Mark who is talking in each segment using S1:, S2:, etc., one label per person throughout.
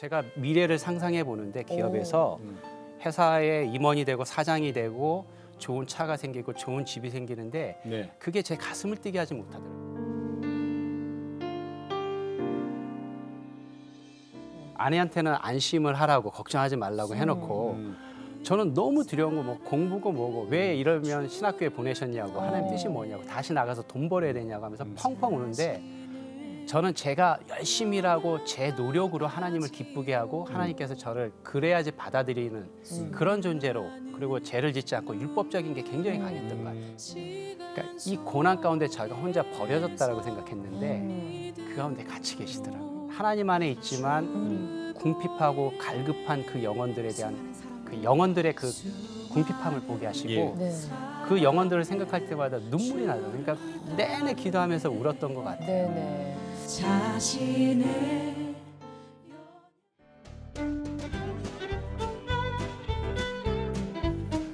S1: 제가 미래를 상상해 보는데 기업에서 회사의 임원이 되고 사장이 되고 좋은 차가 생기고 좋은 집이 생기는데
S2: 네.
S1: 그게 제 가슴을 뛰게 하지 못하더라고요. 아내한테는 안심을 하라고 걱정하지 말라고 해놓고 저는 너무 두려운 거 뭐 공부고 뭐고 왜 이러면 신학교에 보내셨냐고 하나님 뜻이 뭐냐고 다시 나가서 돈 벌어야 되냐고 하면서 펑펑 우는데 저는 제가 열심히 일하고 제 노력으로 하나님을 기쁘게 하고 하나님께서 저를 그래야지 받아들이는 그런 존재로 그리고 죄를 짓지 않고 율법적인 게 굉장히 강했던 것 같아요. 그러니까 이 고난 가운데 저희가 혼자 버려졌다라고 생각했는데 그 가운데 같이 계시더라고요. 하나님 안에 있지만 궁핍하고 갈급한 그 영혼들에 대한 그 영혼들의 그 궁핍함을 보게 하시고
S2: 예.
S3: 네.
S1: 그 영혼들을 생각할 때마다 눈물이 나요. 그러니까 내내 기도하면서 울었던 것 같아요.
S3: 네네.
S4: 자신의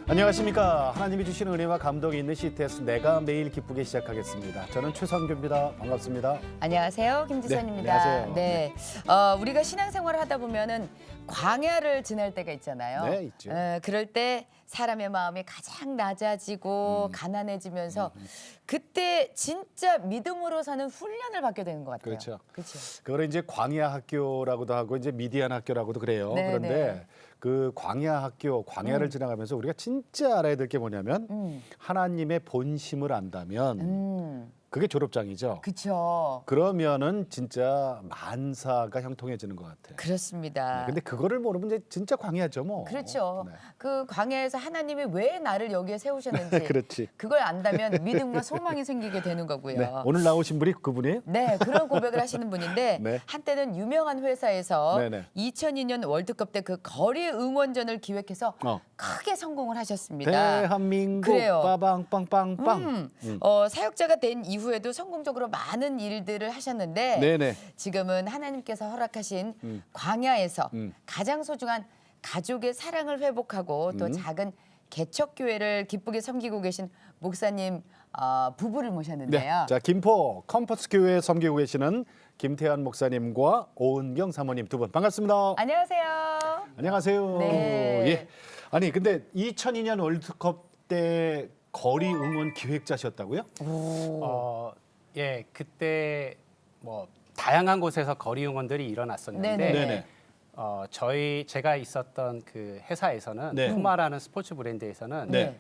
S2: 안녕하십니까. 하나님이 주시는 은혜와 감동이 있는 CTS 내가 매일 기쁘게 시작하겠습니다. 저는 최선규입니다. 반갑습니다.
S3: 안녕하세요, 김지선입니다.
S2: 네, 안녕하세요.
S3: 네, 우리가 신앙생활을 하다 보면은 광야를 지날 때가 있잖아요.
S2: 네, 있죠.
S3: 그럴 때 사람의 마음이 가장 낮아지고 가난해지면서 그때 진짜 믿음으로 사는 훈련을 받게 되는 것 같아요.
S2: 그렇죠.
S3: 그렇죠.
S2: 그걸 이제 광야 학교라고도 하고 이제 미디안 학교라고도 그래요.
S3: 네,
S2: 그런데
S3: 네.
S2: 그 광야 학교, 광야를 지나가면서 우리가 진짜 알아야 될 게 뭐냐면 하나님의 본심을 안다면 그게 졸업장이죠.
S3: 그렇죠.
S2: 그러면은 진짜 만사가 형통해지는 것 같아요.
S3: 그렇습니다.
S2: 근데 그거를 모르면 이제 진짜 광야죠, 뭐.
S3: 그렇죠.
S2: 네.
S3: 그 광야에서 하나님이 왜 나를 여기에 세우셨는지
S2: 그렇지.
S3: 그걸 안다면 믿음과 소망이 생기게 되는 거고요.
S2: 네. 오늘 나오신 분이 그분이에요?
S3: 네, 그런 고백을 하시는 분인데
S2: 네.
S3: 한때는 유명한 회사에서
S2: 네네.
S3: 2002년 월드컵 때 그 거리 응원전을 기획해서 크게 성공을 하셨습니다.
S2: 대한민국
S3: 그래요.
S2: 빠방빵빵빵.
S3: 사역자가 된 이후에도 성공적으로 많은 일들을 하셨는데
S2: 네네.
S3: 지금은 하나님께서 허락하신 광야에서 가장 소중한 가족의 사랑을 회복하고 또 작은 개척교회를 기쁘게 섬기고 계신 목사님 부부를
S2: 네.
S3: 모셨는데요.
S2: 자, 김포 컴퍼스 교회 섬기고 계시는 김태환 목사님과 오은경 사모님 두 분 반갑습니다.
S3: 안녕하세요.
S2: 안녕하세요.
S3: 네.
S2: 예. 아니 근데 2002년 월드컵 때 거리 응원 기획자셨다고요?
S1: 예, 그때 뭐 다양한 곳에서 거리 응원들이 일어났었는데
S3: 네네.
S1: 제가 있었던 그 회사에서는
S2: 네.
S1: 푸마라는 스포츠 브랜드에서는
S2: 네.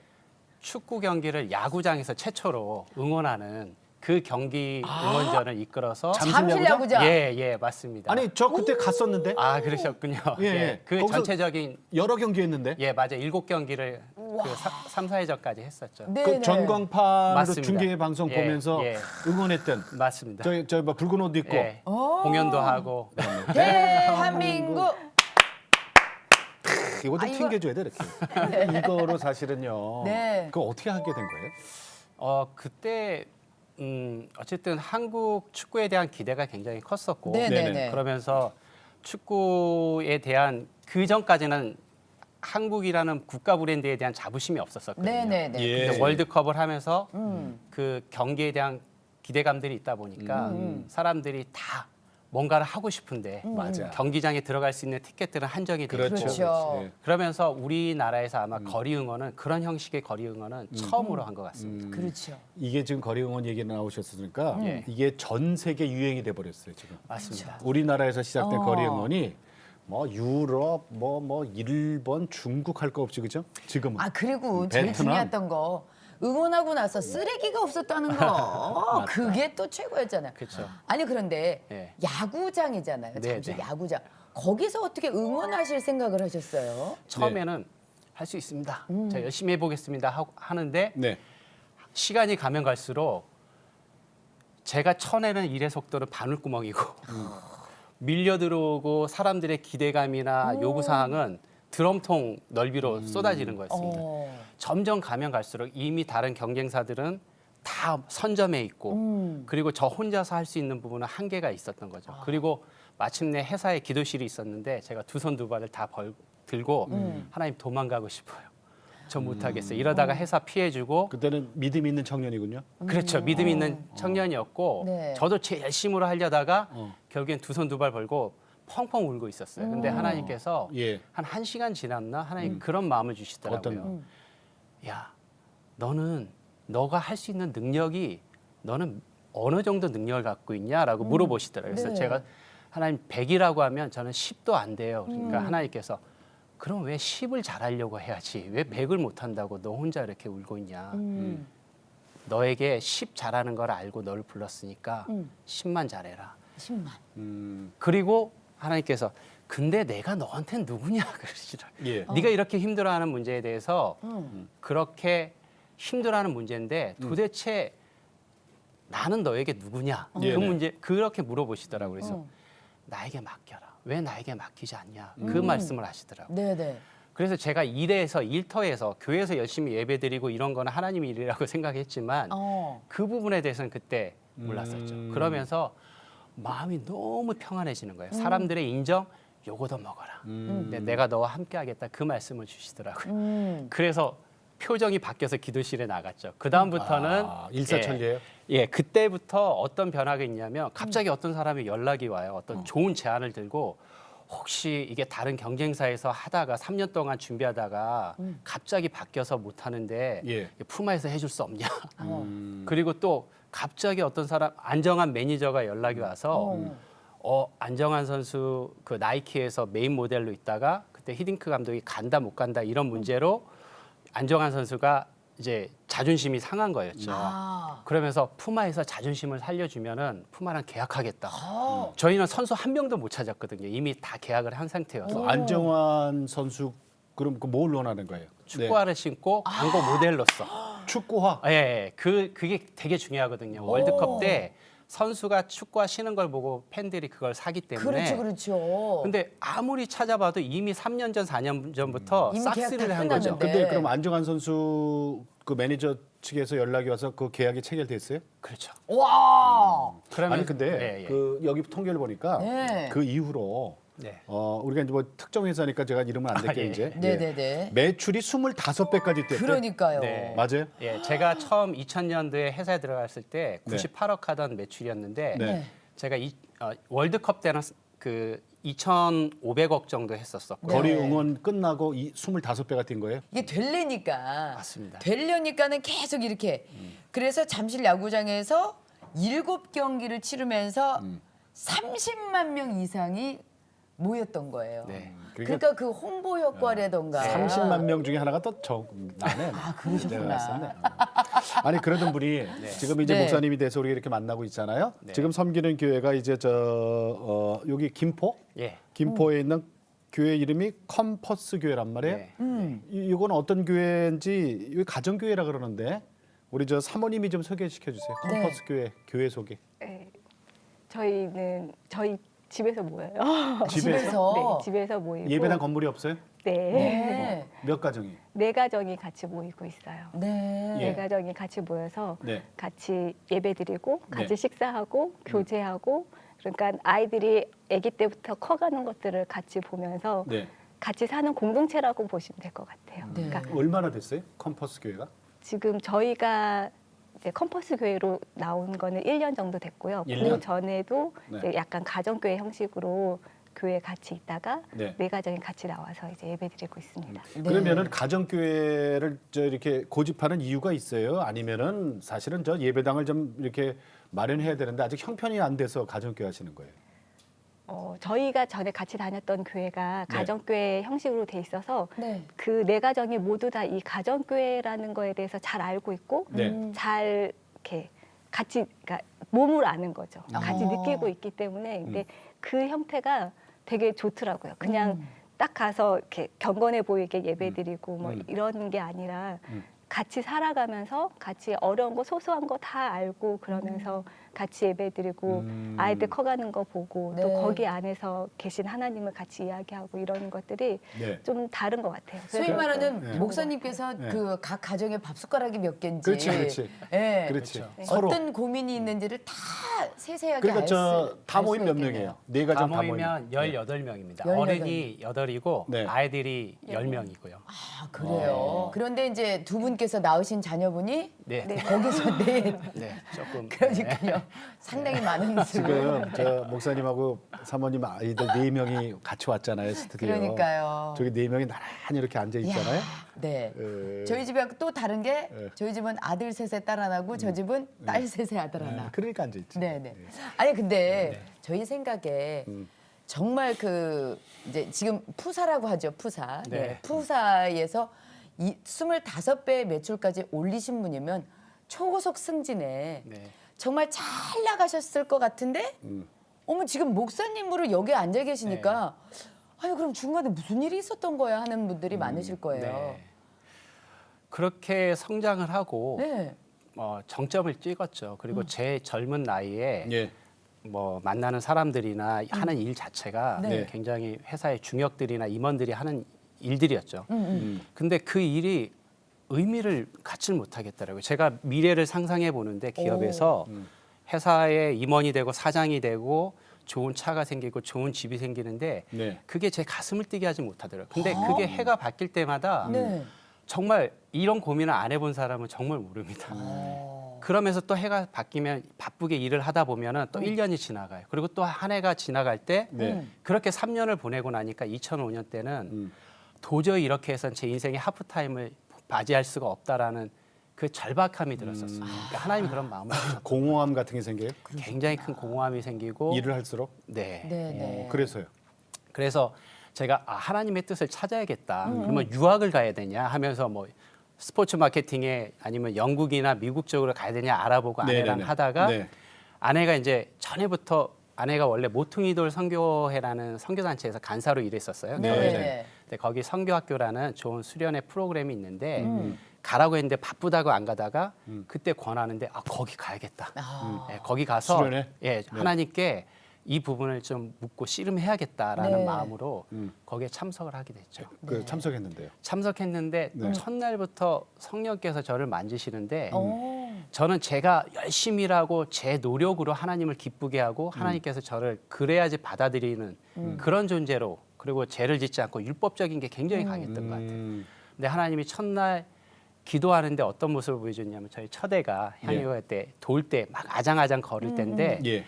S1: 축구 경기를 야구장에서 최초로 응원하는 그 경기 응원전을 이끌어서
S3: 잠실 야구장.
S1: 예, 맞습니다.
S2: 아니 저 그때 갔었는데
S1: 아, 그러셨군요.
S2: 예, 예.
S1: 그
S2: 거기서
S1: 전체적인
S2: 여러 경기 했는데
S1: 예, 맞아요. 7경기를 그 3, 4회전까지 했었죠.
S3: 네,
S2: 그
S3: 네.
S2: 전광판으로
S1: 맞습니다.
S2: 중계 방송
S1: 예,
S2: 보면서
S1: 예.
S2: 응원했던
S1: 맞습니다.
S2: 저희 뭐 붉은 옷도 입고
S1: 예, 공연도 하고
S3: 대한민국.
S2: 이거 좀
S3: 이거-
S2: 튕겨줘야 돼 이렇게. 이거로 사실은요.
S3: 네.
S2: 그거 어떻게 하게 된 거예요?
S1: 그때 어쨌든 한국 축구에 대한 기대가 굉장히 컸었고
S3: 네네네.
S1: 그러면서 축구에 대한 그 전까지는 한국이라는 국가 브랜드에 대한 자부심이 없었었거든요.
S3: 네네네.
S2: 예.
S1: 근데 월드컵을 하면서 그 경기에 대한 기대감들이 있다 보니까 사람들이 다 뭔가를 하고 싶은데
S2: 맞아.
S1: 경기장에 들어갈 수 있는 티켓들은 한정이 되어 있고
S3: 그렇죠.
S2: 예.
S1: 그러면서 우리나라에서 아마 거리 응원은 그런 형식의 거리 응원은 처음으로 한 것 같습니다.
S3: 그렇죠.
S2: 이게 지금 거리 응원 얘기 나오셨으니까
S1: 예.
S2: 이게 전 세계 유행이 돼 버렸어요 지금.
S1: 맞습니다.
S2: 우리나라에서 시작된 거리 응원이 뭐 유럽, 뭐 일본, 중국 할 거 없지 그죠? 지금은.
S3: 그리고 제일
S2: 베트남.
S3: 중요했던 거 응원하고 나서 쓰레기가 없었다는 거. 그게 또 최고였잖아요.
S1: 그렇죠.
S3: 아니 그런데
S1: 네.
S3: 야구장이잖아요.
S1: 네,
S3: 잠실
S1: 네.
S3: 야구장. 거기서 어떻게 응원하실 생각을 하셨어요?
S1: 처음에는 할 수 있습니다. 자, 열심히 해보겠습니다 하는데
S2: 네.
S1: 시간이 가면 갈수록 제가 쳐내는 일의 속도는 바늘구멍이고 밀려 들어오고 사람들의 기대감이나 요구 사항은 드럼통 넓이로 쏟아지는 거였습니다. 점점 가면 갈수록 이미 다른 경쟁사들은 다 선점해 있고 그리고 저 혼자서 할 수 있는 부분은 한계가 있었던 거죠. 그리고 마침내 회사에 기도실이 있었는데 제가 두 손 두 발을 다 들고 하나님 도망가고 싶어요. 저 못하겠어요. 이러다가 회사 피해주고
S2: 그때는 믿음 있는 청년이군요.
S1: 그렇죠. 믿음 있는 청년이었고
S3: 네.
S1: 저도 제 열심으로 하려다가 결국엔 두 손 두 발 벌고 펑펑 울고 있었어요. 근데 하나님께서
S2: 예.
S1: 한 1시간 지났나 하나님 그런 마음을 주시더라고요.
S2: 어떤
S1: 야, 너가 할 수 있는 능력이 너는 어느 정도 능력을 갖고 있냐라고 물어보시더라고요. 그래서
S3: 네.
S1: 제가 하나님 100이라고 하면 저는 10도 안 돼요. 그러니까 하나님께서 그럼 왜 10을 잘하려고 해야지 왜 100을 못한다고 너 혼자 이렇게 울고 있냐. 너에게 10 잘하는 걸 알고 너를 불렀으니까 10만 잘해라.
S3: 10만.
S1: 그리고 하나님께서 근데 내가 너한테는 누구냐 그러시더라고요.
S2: 예.
S1: 네가 이렇게 힘들어하는 문제에 대해서 그렇게 힘들어하는 문제인데 도대체 나는 너에게 누구냐
S2: 예,
S1: 그
S2: 네.
S1: 문제 그렇게 물어보시더라고요. 그래서 나에게 맡겨라. 왜 나에게 맡기지 않냐 그 말씀을 하시더라고요.
S3: 네네.
S1: 그래서 제가 일터에서 교회에서 열심히 예배드리고 이런 거는 하나님의 일이라고 생각했지만 그 부분에 대해서는 그때 몰랐었죠. 그러면서 마음이 너무 평안해지는 거예요. 사람들의 인정 요거 더 먹어라. 내가 너와 함께 하겠다 그 말씀을 주시더라고요. 그래서 표정이 바뀌어서 기도실에 나갔죠. 그 다음부터는
S2: 일사천리예요.
S1: 예, 그때부터 어떤 변화가 있냐면 갑자기 어떤 사람이 연락이 와요. 어떤 좋은 제안을 들고 혹시 이게 다른 경쟁사에서 하다가 3년 동안 준비하다가 갑자기 바뀌어서 못 하는데
S2: 예.
S1: 푸마에서 해줄 수 없냐. 그리고 또 갑자기 어떤 사람 안정환 매니저가 연락이 와서 안정환 선수 그 나이키에서 메인 모델로 있다가 그때 히딩크 감독이 간다 못 간다 이런 문제로 안정환 선수가 이제 자존심이 상한 거였죠. 그러면서 푸마에서 자존심을 살려주면은 푸마랑 계약하겠다. 저희는 선수 한 명도 못 찾았거든요. 이미 다 계약을 한 상태여서
S2: 안정환 선수 그럼 뭘 원하는 거예요?
S1: 축구화를 신고 광고 모델로서.
S2: 축구화.
S1: 예, 그게 되게 중요하거든요. 월드컵 때 선수가 축구화 신은 걸 보고 팬들이 그걸 사기 때문에.
S3: 그렇죠.
S1: 근데 아무리 찾아봐도 이미 3년 전, 4년 전부터
S3: 이미 계약
S1: 싹쓸이를
S3: 다
S1: 한 거죠.
S3: 끝났는데.
S2: 근데 그럼 안정환 선수 그 매니저 측에서 연락이 와서 그 계약이 체결됐어요?
S1: 그렇죠.
S3: 와.
S1: 그러면
S2: 아니 근데
S1: 예.
S2: 그 여기 통계를 보니까
S3: 네.
S2: 그 이후로
S1: 네.
S2: 우리가 이제 뭐 특정 회사니까 제가 이름은 안 될게
S1: 예.
S2: 이제
S3: 네네네.
S2: 매출이 25배까지 뛰었대.
S3: 그러니까요.
S1: 네.
S2: 맞아요?
S1: 예, 제가 처음 2000년도에 회사에 들어갔을 때 98억 하던 매출이었는데
S2: 네.
S1: 제가 월드컵 때는 그 2,500억 정도 했었었고
S3: 네.
S2: 거리 응원 끝나고 25배가 뛴 거예요?
S3: 이게 되려니까.
S1: 맞습니다.
S3: 되려니까는 계속 이렇게. 그래서 잠실 야구장에서 7경기를 치르면서 30만 명 이상이 모였던 거예요.
S1: 네.
S3: 그러니까 그 홍보 효과라던가.
S2: 30만 명 중에 하나가 또 나네.
S3: 그러셨구나.
S2: 내가 봤을 때. 아니 그러던 분이 지금 이제
S3: 네.
S2: 목사님이 돼서 우리 이렇게 만나고 있잖아요. 지금 섬기는 교회가 이제 여기 김포?
S1: 예.
S2: 김포에 있는 교회 이름이 컴퍼스 교회란 말이에요.
S1: 네.
S2: 이건 어떤 교회인지 이거 가정 교회라 그러는데 우리 저 사모님이 좀 소개시켜 주세요. 컴퍼스 교회 소개.
S4: 네, 저희 집에서 모여요.
S3: 집에서.
S4: 네, 집에서 모이고.
S2: 예배당 건물이 없어요?
S4: 네.
S3: 네.
S2: 몇 가정이?
S4: 네 가정이 같이 모이고 있어요.
S3: 네.
S4: 네 가정이 같이 모여서
S2: 네.
S4: 같이 예배드리고 같이
S2: 네.
S4: 식사하고 교제하고 그러니까 아이들이 아기 때부터 커가는 것들을 같이 보면서
S2: 네.
S4: 같이 사는 공동체라고 보시면 될 것 같아요.
S3: 네.
S4: 그러니까
S2: 얼마나 됐어요? 컴퍼스 교회가?
S4: 지금 저희가 이제 컴퍼스 교회로 나온 거는 1년 정도 됐고요.
S2: 1년?
S4: 그 전에도
S2: 네.
S4: 이제 약간 가정교회 형식으로 교회 같이 있다가
S2: 네.
S4: 네 가정이 같이 나와서 이제 예배드리고 있습니다.
S3: 네.
S2: 그러면은 가정 교회를 이렇게 고집하는 이유가 있어요? 아니면은 사실은 저 예배당을 좀 이렇게 마련해야 되는데 아직 형편이 안 돼서 가정 교회 하시는 거예요?
S4: 저희가 전에 같이 다녔던 교회가
S2: 네.
S4: 가정교회 형식으로 돼 있어서
S3: 네.
S4: 그 네 가정이 모두 다 이 가정교회라는 거에 대해서 잘 알고 있고
S2: 네.
S4: 잘 이렇게 같이 그러니까 몸으로 아는 거죠. 같이
S3: 아.
S4: 느끼고 있기 때문에 근데 그 형태가 되게 좋더라고요. 그냥 딱 가서 이렇게 경건해 보이게 예배드리고 뭐 이런 게 아니라 같이 살아가면서 같이 어려운 거 소소한 거 다 알고 그러면서 같이 예배드리고 아이들 커가는 거 보고
S3: 네.
S4: 또 거기 안에서 계신 하나님을 같이 이야기하고 이런 것들이
S2: 네.
S4: 좀 다른 것 같아요.
S3: 소위
S4: 그래서
S3: 말하는
S2: 네.
S3: 목사님께서
S2: 네.
S3: 그 각 가정에 밥 숟가락이 몇 개인지,
S2: 그렇지.
S3: 예.
S2: 그렇지.
S1: 그렇죠.
S2: 서로.
S3: 어떤 고민이 있는지를 다 세세하게
S2: 그러니까 다
S3: 알
S2: 모임
S3: 수
S2: 몇
S3: 있겠네요.
S2: 명이에요? 네
S1: 다
S2: 가정 다 모임.
S1: 모이면 18명입니다.
S3: 18
S1: 어른이 8이고
S2: 네.
S1: 아이들이 10명이고요.
S3: 아, 그래요. 그런데 이제 두 분께서 낳으신 자녀분이
S1: 네.
S4: 네.
S3: 거기서 네.
S1: 네, 조금
S3: 그러니까요. 상당히 많은 수.
S2: 지금 저 목사님하고 사모님 아이들 4명이 같이 왔잖아요, 스튜디오.
S3: 그러니까요.
S2: 저기 4명이 나란히 이렇게 앉아 있잖아요.
S3: 이야, 네.
S2: 에.
S3: 저희 집에 또 다른 게
S2: 예.
S3: 저희 집은 아들 셋에 딸 하나고 저 집은 딸 셋에 아들 하나.
S2: 그러니까 앉아 있지.
S3: 네네. 아니 근데 저희 생각에 정말 그 이제 지금 푸사라고 하죠, 푸사.
S1: 네.
S3: 네. 푸사에서 25배 매출까지 올리신 분이면 초고속 승진에
S1: 네.
S3: 정말 잘 나가셨을 것 같은데 어머 지금 목사님으로 여기 앉아 계시니까 아유 그럼 중간에 무슨 일이 있었던 거야 하는 분들이 많으실 거예요.
S1: 네. 그렇게 성장을 하고
S3: 네.
S1: 정점을 찍었죠. 그리고 제 젊은 나이에
S2: 예.
S1: 뭐 만나는 사람들이나 하는 일 자체가
S3: 네.
S1: 굉장히 회사의 중역들이나 임원들이 하는 일들이었죠. 근데 그 일이 의미를 갖지를 못하겠더라고요. 제가 미래를 상상해 보는데 기업에서 회사의 임원이 되고 사장이 되고 좋은 차가 생기고 좋은 집이 생기는데
S2: 네.
S1: 그게 제 가슴을 뛰게 하지 못하더라고요. 근데 그게 해가 바뀔 때마다
S3: 네.
S1: 정말 이런 고민을 안 해본 사람은 정말 모릅니다. 그러면서 또 해가 바뀌면 바쁘게 일을 하다 보면은 또 1년이 지나가요. 그리고 또 한 해가 지나갈 때
S2: 네.
S1: 그렇게 3년을 보내고 나니까 2005년 때는 도저히 이렇게 해서는 제 인생의 하프타임을 맞이할 수가 없다라는 그 절박함이 들었었어요. 그러니까 하나님이 그런 마음을 주셨고
S2: 공허함 같은 게 생겨요?
S1: 굉장히 큰 공허함이 생기고
S2: 일을 할수록?
S1: 네.
S3: 네, 네.
S2: 그래서요.
S1: 그래서 제가 하나님의 뜻을 찾아야겠다. 그러면 유학을 가야 되냐 하면서 뭐 스포츠 마케팅에 아니면 영국이나 미국 쪽으로 가야 되냐 알아보고 아내랑
S2: 네네네.
S1: 하다가
S2: 네.
S1: 아내가 이제 전에부터 아내가 원래 모퉁이돌 선교회라는 선교단체에서 간사로 일했었어요.
S3: 네.
S1: 결혼전에.
S3: 네.
S1: 근데 거기 선교학교라는 좋은 수련회 프로그램이 있는데 가라고 했는데 바쁘다고 안 가다가 그때 권하는데 거기 가야겠다.
S3: 아.
S1: 예, 거기 가서
S2: 수련회?
S1: 예, 하나님께 이 부분을 좀 묻고 씨름해야겠다라는
S3: 네.
S1: 마음으로 거기에 참석을 하게 됐죠.
S2: 그 참석했는데요.
S1: 참석했는데
S2: 네.
S1: 첫날부터 성령께서 저를 만지시는데
S3: 오.
S1: 저는 제가 열심히 일하고 제 노력으로 하나님을 기쁘게 하고 하나님께서 저를 그래야지 받아들이는 그런 존재로 그리고 죄를 짓지 않고 율법적인 게 굉장히 강했던 것 같아요. 근데 하나님이 첫날 기도하는데 어떤 모습을 보여줬냐면 저희 첫애가 향유가 때 돌 때 막 아장아장 걸을 때인데
S2: 예.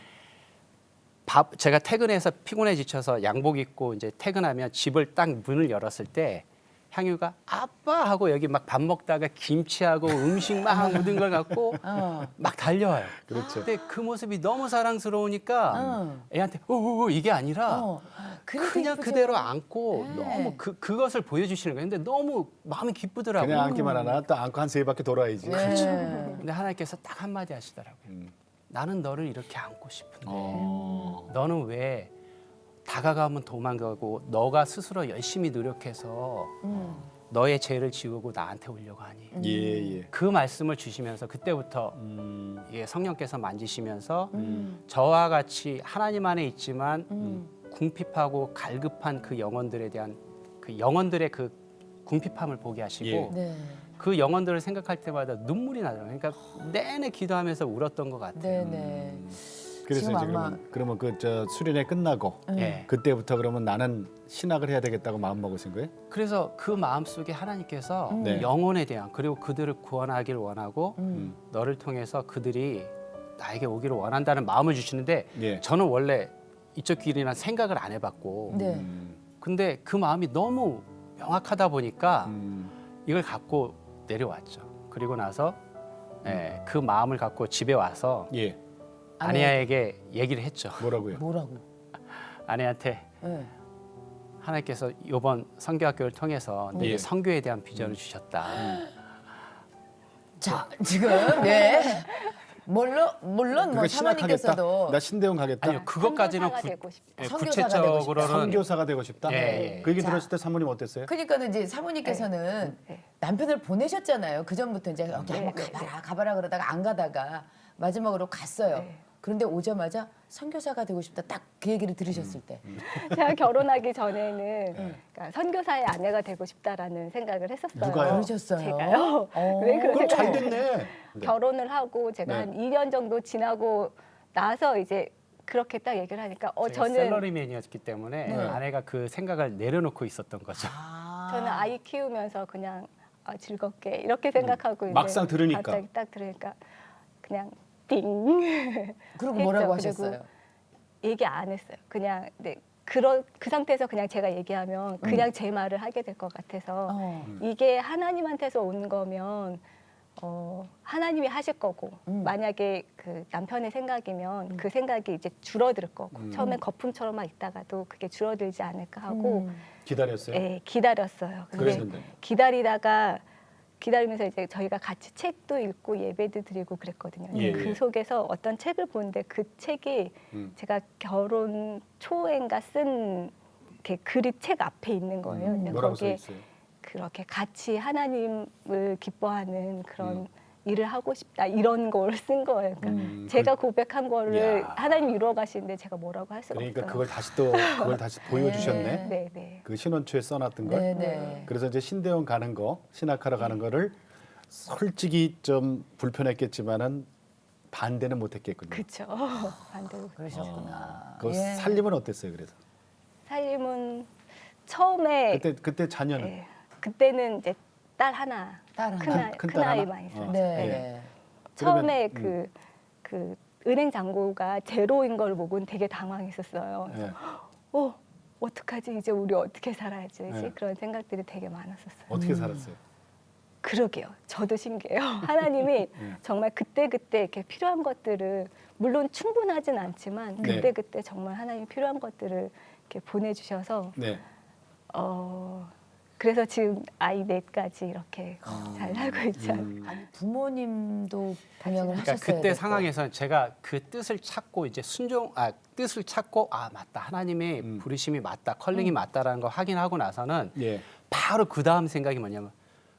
S1: 제가 퇴근해서 피곤해 지쳐서 양복 입고 이제 퇴근하면 집을 딱 문을 열었을 때 향유가 아빠 하고 여기 막 밥 먹다가 김치하고 음식 막 묻은 걸 갖고 막 달려와요.
S2: 그렇죠.
S1: 근데 그 모습이 너무 사랑스러우니까 애한테 이게 아니라
S3: 그래도
S1: 그냥
S3: 예쁘죠.
S1: 그대로 안고
S3: 네.
S1: 너무 그것을 보여주시는 거예요. 근데 너무 마음이 기쁘더라고요.
S2: 그냥 안기만 하나 또 안고 한 3바퀴 돌아야지.
S3: 그렇죠.
S1: 근데 하나님께서 딱 한마디 하시더라고요. 나는 너를 이렇게 안고 싶은데
S2: 어.
S1: 너는 왜 다가가면 도망가고 너가 스스로 열심히 노력해서 너의 죄를 지우고 나한테 오려고 하니
S2: 예, 예.
S1: 그 말씀을 주시면서 그때부터 예, 성령께서 만지시면서 저와 같이 하나님 안에 있지만 궁핍하고 갈급한 그 영혼들에 대한 그 영혼들의 그 궁핍함을 보게 하시고
S2: 예.
S3: 네.
S1: 그 영혼들을 생각할 때마다 눈물이 나더라고요. 그러니까 내내 기도하면서 울었던 것 같아요.
S3: 네, 네.
S2: 그래서
S3: 지금
S2: 이제
S3: 아마-
S2: 그러면 그 저 수련회 끝나고
S1: 예.
S2: 그때부터 그러면 나는 신학을 해야 되겠다고 마음 먹으신 거예요?
S1: 그래서 그 마음 속에 하나님께서
S2: 네.
S1: 영혼에 대한 그리고 그들을 구원하기를 원하고 너를 통해서 그들이 나에게 오기를 원한다는 마음을 주시는데
S2: 예.
S1: 저는 원래 이쪽 길이나 생각을 안 해봤고
S3: 네.
S1: 근데 그 마음이 너무 명확하다 보니까
S2: 음.
S1: 이걸 갖고 내려왔죠. 그리고 나서 예, 그 마음을 갖고 집에 와서
S2: 예.
S1: 아내에게 얘기를 했죠.
S2: 뭐라고요?
S3: 뭐라고?
S1: 아내한테
S3: 네.
S1: 하나님께서 이번 선교학교를 통해서 내게
S2: 예.
S1: 선교에 대한 비전을 주셨다.
S3: 자 지금 네. 물론 뭐
S2: 그거 신학하겠다.
S3: 사모님께서도
S2: 나 신대원 가겠다.
S1: 아니요, 그것까지는
S4: 선교사가 되고 싶다.
S1: 예,
S3: 선교사가
S1: 구체적으로는
S2: 선교사가 되고 싶다.
S1: 예, 예.
S2: 그 얘기
S3: 자.
S2: 들었을 때 사모님 어땠어요?
S3: 그러니까는 이제 사모님께서는
S4: 네.
S3: 남편을 보내셨잖아요. 그 전부터 이제 한번
S4: 네,
S3: 가봐라 그러다가 안 가다가 마지막으로 갔어요.
S4: 네.
S3: 그런데 오자마자 선교사가 되고 싶다. 딱 그 얘기를 들으셨을 때.
S4: 제가 결혼하기 전에는 그러니까 선교사의 아내가 되고 싶다라는 생각을 했었어요.
S2: 누가요?
S3: 그러셨어요?
S4: 제가요.
S3: 어.
S4: 왜 그런
S2: 그럼 잘
S4: 생각을
S2: 됐네.
S4: 결혼을 하고 제가
S2: 네.
S4: 한 2년 정도 지나고 나서 이제 그렇게 딱 얘기를 하니까
S1: 제가
S4: 저는
S1: 셀러리맨이었기 때문에
S3: 네.
S1: 아내가 그 생각을 내려놓고 있었던 거죠.
S4: 저는 아이 키우면서 그냥 즐겁게 이렇게 생각하고 이제
S2: 막상 들으니까.
S4: 갑자기 딱 들으니까 그냥 띵.
S3: 그리고
S4: 했죠.
S3: 뭐라고
S4: 그리고
S3: 하셨어요?
S4: 얘기 안 했어요. 그냥 네, 그 상태에서 그냥 제가 얘기하면 그냥 제 말을 하게 될 것 같아서
S3: 어.
S4: 이게 하나님한테서 온 거면 하나님이 하실 거고 만약에 그 남편의 생각이면 그 생각이 이제 줄어들 거고 처음엔 거품처럼만 있다가도 그게 줄어들지 않을까 하고
S2: 기다렸어요.
S4: 예, 기다렸어요. 근데
S2: 그랬는데
S4: 기다리면서 이제 저희가 같이 책도 읽고 예배도 드리고 그랬거든요. 근데
S2: 예,
S4: 그
S2: 예.
S4: 속에서 어떤 책을 보는데 그 책이 제가 결혼 초인가 쓴 이렇게 글이 책 앞에 있는 거예요. 근데
S2: 뭐라고 써
S4: 거기에
S2: 있어요?
S4: 그렇게 같이 하나님을 기뻐하는 그런 일을 하고 싶다 이런 걸 쓴 거예요. 그러니까 제가 고백한 거를
S2: 야.
S4: 하나님 이루어 가시는데 제가 뭐라고 할 수가
S2: 그러니까
S4: 없어요.
S2: 그걸 다시 보여주셨네.
S4: 네, 네.
S2: 그 신혼초에 써놨던 걸.
S3: 네네.
S2: 그래서 이제 신대원 가는 거, 신학하러 가는 거를 솔직히 좀 불편했겠지만은 반대는 못했겠군요.
S4: 그렇죠. 반대로.
S3: 그러셨구나.
S2: 그
S3: 예.
S2: 살림은 어땠어요? 그래서
S4: 살림은 처음에
S2: 그때 자녀는
S4: 예, 그때는 이제 딸 하나,
S3: 딸 하나.
S2: 큰
S4: 큰
S2: 딸 하나?
S4: 아이만 있어요.
S2: 어.
S3: 네.
S2: 예.
S4: 처음에
S2: 그러면,
S4: 그 은행 잔고가 제로인 걸 보고는 되게 당황했었어요.
S2: 예.
S4: 어떡하지? 이제 우리 어떻게 살아야지?
S2: 예.
S4: 그런 생각들이 되게 많았었어요.
S2: 어떻게 살았어요?
S4: 그러게요. 저도 신기해요. 하나님이 정말 그때그때 이렇게 필요한 것들을 물론 충분하진 않지만
S2: 네.
S4: 그때그때 정말 하나님이 필요한 것들을 이렇게 보내주셔서
S2: 네.
S4: 그래서 지금 아이 넷까지 이렇게 잘 살고 있지 않을까.
S3: 아니, 부모님도 분양을
S1: 그러니까
S3: 하셨어야
S1: 그때
S3: 됐고.
S1: 상황에서는 제가 그 뜻을 찾고 이제 뜻을 찾고 맞다 하나님의 부르심이 맞다 컬링이 맞다라는 걸 확인하고 나서는
S2: 예.
S1: 바로 그 다음 생각이 뭐냐면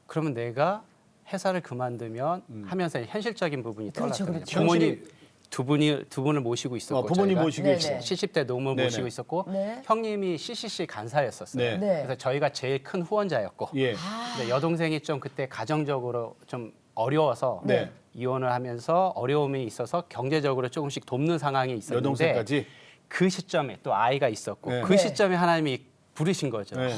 S1: 그러면 내가 회사를 그만두면 하면서 현실적인 부분이
S3: 그렇죠,
S1: 떠올랐거든요.
S3: 그렇죠.
S1: 부모님 두 분을 모시고 있었고
S2: 부모님
S1: 저희가
S2: 모시고
S3: 네네.
S2: 있어요.
S1: 70대 노모
S2: 네네.
S1: 모시고 있었고
S3: 네.
S1: 형님이 CCC 간사였었어요.
S2: 네.
S3: 네.
S1: 그래서 저희가 제일 큰 후원자였고
S2: 예.
S1: 근데 여동생이 좀 그때 가정적으로 좀 어려워서
S2: 네.
S1: 이혼을 하면서 어려움이 있어서 경제적으로 조금씩 돕는 상황이 있었는데
S2: 여동생까지.
S1: 그 시점에 또 아이가 있었고
S2: 네.
S1: 그
S3: 네.
S1: 시점에 하나님이 부르신 거죠.
S2: 네.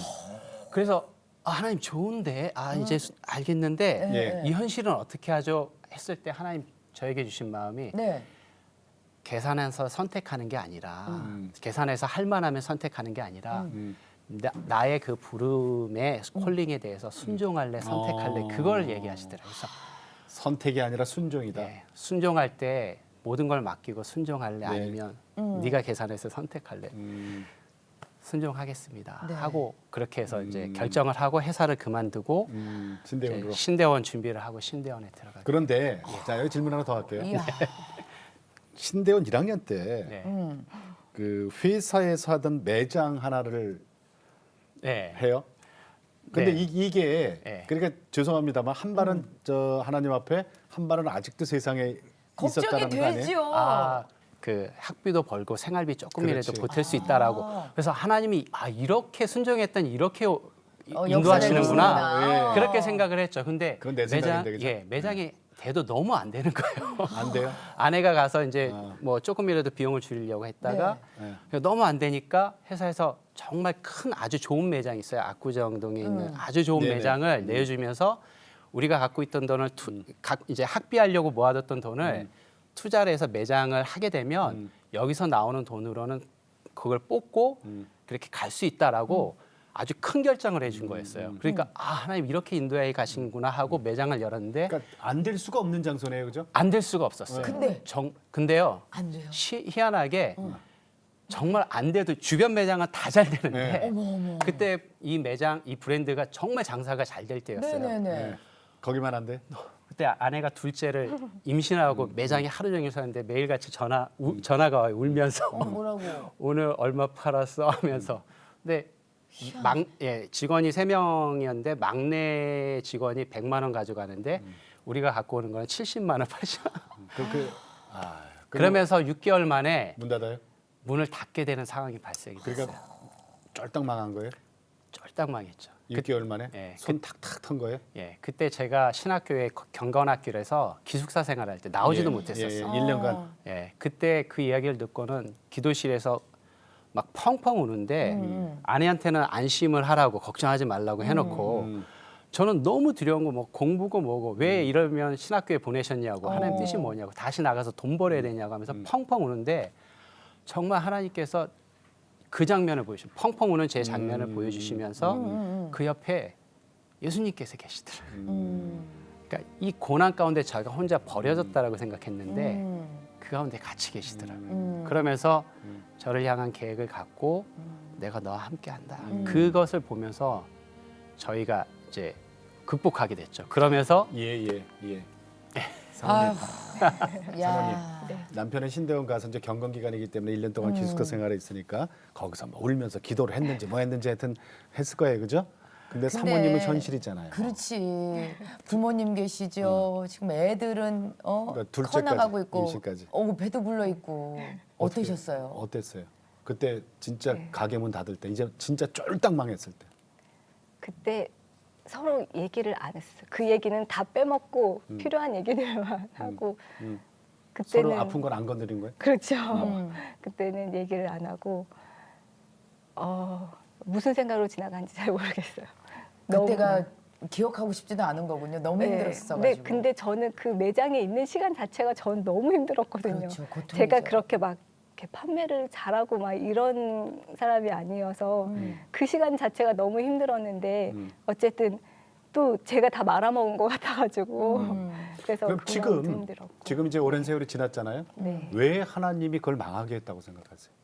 S1: 그래서 하나님 좋은데 이제 알겠는데
S2: 예.
S1: 이 현실은 어떻게 하죠? 했을 때 하나님 저에게 주신 마음이
S3: 네.
S1: 계산해서 선택하는 게 아니라 계산해서 할 만하면 선택하는 게 아니라 나의 그 부름의 콜링에 대해서 순종할래 선택할래 그걸 얘기하시더라고요. 그래서
S2: 선택이 아니라 순종이다.
S1: 네, 순종할 때 모든 걸 맡기고 순종할래
S2: 네.
S1: 아니면 네가 계산해서 선택할래 순종하겠습니다
S3: 네.
S1: 하고 그렇게 해서 이제 결정을 하고 회사를 그만두고
S2: 신대원으로.
S1: 이제 신대원 준비를 하고 신대원에 들어가게
S2: 그런데 자 여기 질문 하나 더 할게요.
S3: 이야.
S2: 신대원 1학년 때
S1: 네.
S2: 그 회사에서 하던 매장 하나를
S1: 네.
S2: 해요. 근데
S1: 네.
S2: 이게
S1: 네.
S2: 그러니까 죄송합니다만 한 발은 저 하나님 앞에 한 발은 아직도 세상에
S3: 걱정이
S2: 있었다는 거 아니에요?
S3: 되죠.
S1: 그 학비도 벌고 생활비 조금이라도
S2: 그렇지.
S1: 보탤 수 있다라고 그래서 하나님이 이렇게 순종했더니 이렇게
S3: 역사를
S1: 인도하시는구나
S3: 해주시는구나.
S1: 그렇게 생각을 했죠. 근데
S2: 그건 내 생각인데, 그죠?
S1: 매장이 돼도 너무 안 되는 거예요.
S2: 안 돼요?
S1: 아내가 가서 이제 뭐 조금이라도 비용을 줄이려고 했다가
S2: 네.
S1: 너무 안 되니까 회사에서 정말 큰 아주 좋은 매장이 있어요. 압구정동에 있는 아주 좋은
S2: 네네.
S1: 매장을 내주면서 우리가 갖고 있던 돈을 이제 학비하려고 모아뒀던 돈을 투자를 해서 매장을 하게 되면 여기서 나오는 돈으로는 그걸 뽑고 그렇게 갈 수 있다라고 아주 큰 결정을 해준 거였어요. 그러니까 하나님 이렇게 인도해 가시는구나 하고 매장을 열었는데
S2: 그러니까 안 될 수가 없는 장소네요, 그죠?
S1: 안 될 수가 없었어요.
S3: 근데?
S1: 근데요.
S3: 안 돼요.
S1: 희한하게 정말 안 돼도 주변 매장은 다 잘 되는데
S2: 네.
S3: 어머.
S1: 그때 이 매장 이 브랜드가 정말 장사가 잘 될 때였어요.
S3: 네네네.
S2: 네. 거기만 안 돼?
S1: 그때 아내가 둘째를 임신하고 매장에 하루 종일 서는데 매일같이 전화가 와요 울면서
S3: 뭐라고?
S1: 오늘 얼마 팔았어 하면서 근데 직원이 3명이었는데 막내 직원이 100만 원 가져가는데 우리가 갖고 오는 거는 70만 원 80만 원. 그러면서 6개월 만에
S2: 문 닫아요?
S1: 문을 닫게 되는 상황이 발생이 됐어요.
S2: 그러니까 쫄딱 망한 거예요?
S1: 쫄딱 망했죠.
S2: 6개월 만에
S1: 예,
S2: 손 탁탁 턴 거예요?
S1: 예, 그때 제가 신학교에 경건학교에서 기숙사 생활할 때 나오지도 못했었어요.
S2: 1년간.
S1: 예, 그때 그 이야기를 듣고는 기도실에서 막 펑펑 우는데 아내한테는 안심을 하라고 걱정하지 말라고 해놓고 저는 너무 두려운 거 뭐 공부고 뭐고 왜 이러면 신학교에 보내셨냐고 하나님 뜻이 뭐냐고 다시 나가서 돈 벌어야 되냐고 하면서 펑펑 우는데 정말 하나님께서 그 장면을 보여주시고 펑펑 우는 제 장면을 보여주시면서 그 옆에 예수님께서 계시더라고요. 그러니까 이 고난 가운데 자기가 혼자 버려졌다라고 생각했는데 그 가운데 같이 계시더라고요. 그러면서 저를 향한 계획을 갖고 내가 너와 함께한다. 그것을 보면서 저희가 이제 극복하게 됐죠. 그러면서
S2: 예.
S3: 아유,
S2: 사모님.
S3: 야.
S2: 남편은 신대원 가서 이제 경건 기간이기 때문에 1년 동안 기숙사 생활에 있으니까 거기서 뭐 울면서 기도를 했는지 뭐 했는지 하여튼 했을 거예요, 그죠? 근데 사모님은 현실이잖아요.
S3: 그렇지. 부모님 계시죠. 지금 애들은
S2: 그러니까 둘째까지,
S3: 커나가고 있고,
S2: 임신까지.
S3: 배도 불러 있고. 어떠셨어요?
S2: 어땠어요? 그때 진짜 가게 문 닫을 때 이제 진짜 쫄딱 망했을 때.
S4: 그때 서로 얘기를 안 했어요. 그 얘기는 다 빼먹고 필요한 얘기들만 하고 그때는
S2: 서로 아픈 건 안 건드린 거예요?
S4: 그렇죠. 그때는 얘기를 안 하고 무슨 생각으로 지나간지 잘 모르겠어요.
S3: 그때가 기억하고 싶지도 않은 거군요. 너무 힘들었어가지고.
S4: 네, 근데 저는 그 매장에 있는 시간 자체가 전 너무 힘들었거든요.
S3: 그렇죠, 고통이죠.
S4: 제가 그렇게 막 이렇게 판매를 잘하고 막 이런 사람이 아니어서 그 시간 자체가 너무 힘들었는데 어쨌든 또 제가 다 말아먹은 것 같아가지고 그래서
S2: 그럼
S4: 그건 좀 힘들었고.
S2: 지금 이제 오랜 세월이 지났잖아요.
S4: 네.
S2: 왜 하나님이 그걸 망하게 했다고 생각하세요?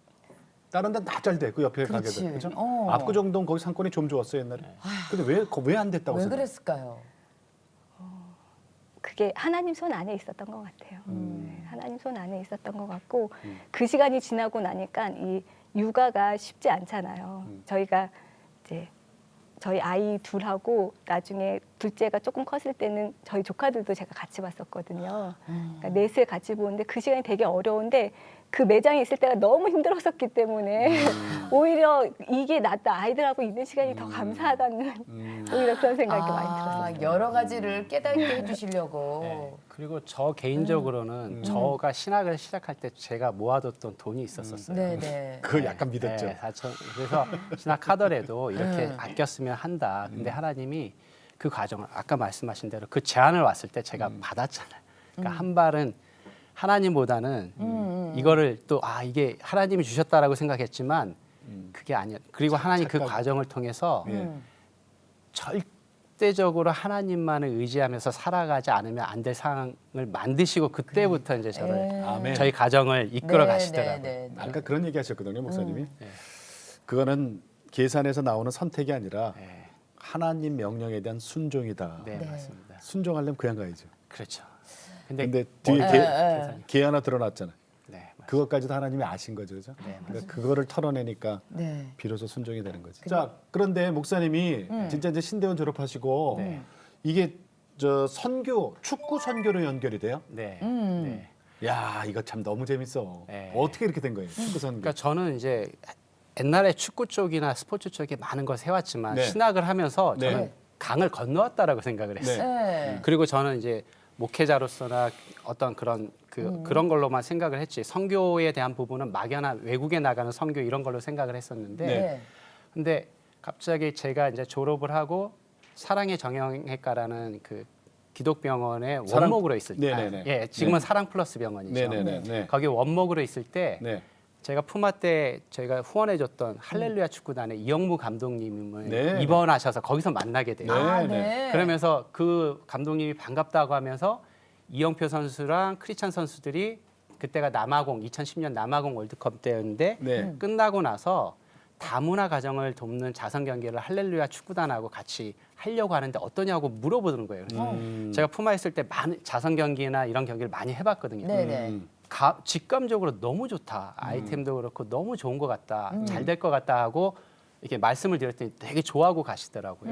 S2: 다른 데는 다 잘 돼. 그 옆에
S3: 그렇지.
S2: 가게들. 그죠?
S3: 어.
S2: 압구정동 거기 상권이 좀 좋았어요, 옛날에. 근데 왜 안 됐다고
S3: 왜
S2: 생각해요?
S3: 그랬을까요?
S4: 그게 하나님 손 안에 있었던 것 같아요. 네, 하나님 손 안에 있었던 것 같고 그 시간이 지나고 나니까 이 육아가 쉽지 않잖아요. 저희가 이제 저희 아이 둘하고 나중에 둘째가 조금 컸을 때는 저희 조카들도 제가 같이 봤었거든요. 그러니까 넷을 같이 보는데 그 시간이 되게 어려운데 그 매장에 있을 때가 너무 힘들었었기 때문에 오히려 이게 낫다. 아이들하고 있는 시간이 더 감사하다는 오히려 그런 생각이 많이 들었어요.
S3: 여러 가지를 깨닫게 해주시려고.
S1: 네. 그리고 저 개인적으로는 저가 신학을 시작할 때 제가 모아뒀던 돈이 있었어요.
S3: 네네.
S2: 그거 약간 믿었죠.
S1: 네, 4천. 그래서 신학하더라도 이렇게 아꼈으면 한다. 근데 하나님이 그 과정을 아까 말씀하신 대로 그 제안을 왔을 때 제가 받았잖아요. 그러니까 한 발은 하나님보다는 이거를 또 이게 하나님이 주셨다라고 생각했지만 그게 아니야. 그리고 하나님 그 과정을 통해서 절대적으로 하나님만을 의지하면서 살아가지 않으면 안 될 상황을 만드시고 그때부터 이제 저를
S2: 아멘.
S1: 저희 가정을 이끌어 가시더라고요.
S3: 네.
S2: 아까 그런 얘기 하셨거든요, 목사님이. 그거는 계산에서 나오는 선택이 아니라
S1: 네.
S2: 하나님 명령에 대한 순종이다.
S1: 네,
S3: 네.
S1: 맞습니다.
S2: 순종하려면 그냥 가야죠.
S1: 그렇죠.
S2: 근데 뒤에 개 하나 드러났잖아요.
S1: 네, 맞습니다.
S2: 그것까지도 하나님이 아신 거죠, 그죠? 그러니까 그거를 털어내니까
S3: 네.
S2: 비로소 순종이 되는 거죠. 자, 그런데 목사님이 진짜 이제 신대원 졸업하시고
S1: 네.
S2: 이게 저 선교, 축구 선교로 연결이 돼요?
S1: 네. 네.
S2: 야, 이거 참 너무 재밌어.
S1: 네.
S2: 어떻게 이렇게 된 거예요? 축구 선교.
S1: 그러니까 저는 이제 옛날에 축구 쪽이나 스포츠 쪽에 많은 걸 해왔지만
S2: 네.
S1: 신학을 하면서 저는
S2: 네.
S1: 강을 건너왔다라고 생각을 했어요.
S3: 네.
S1: 그리고 저는 이제 목회자로서나 어떤 그런 그런 걸로만 생각을 했지 선교에 대한 부분은 막연한 외국에 나가는 선교 이런 걸로 생각을 했었는데
S3: 네.
S1: 근데 갑자기 제가 이제 졸업을 하고 사랑의 정형외과라는 그 기독병원에
S2: 사랑-
S1: 원목으로 있을 때
S2: 네네네.
S1: 예, 지금은 사랑 플러스 병원이죠.
S2: 네네네. 네.
S1: 거기 원목으로 있을 때
S2: 네.
S1: 제가 푸마 때 저희가 후원해줬던 할렐루야 축구단의 이영무 감독님을
S2: 네.
S1: 입원하셔서 거기서 만나게 돼요.
S2: 네.
S3: 네.
S1: 그러면서 그 감독님이 반갑다고 하면서 이영표 선수랑 크리스찬 선수들이 그때가 남아공 2010년 남아공 월드컵 때였는데
S2: 네.
S1: 끝나고 나서 다문화 가정을 돕는 자선 경기를 할렐루야 축구단하고 같이 하려고 하는데 어떠냐고 물어보는 거예요. 그래서 제가 푸마 있을 때 많은 자선 경기나 이런 경기를 많이 해봤거든요.
S3: 네네.
S1: 직감적으로 너무 좋다. 아이템도 그렇고 너무 좋은 것 같다. 잘 될 것 같다 하고 이렇게 말씀을 드렸더니 되게 좋아하고 가시더라고요.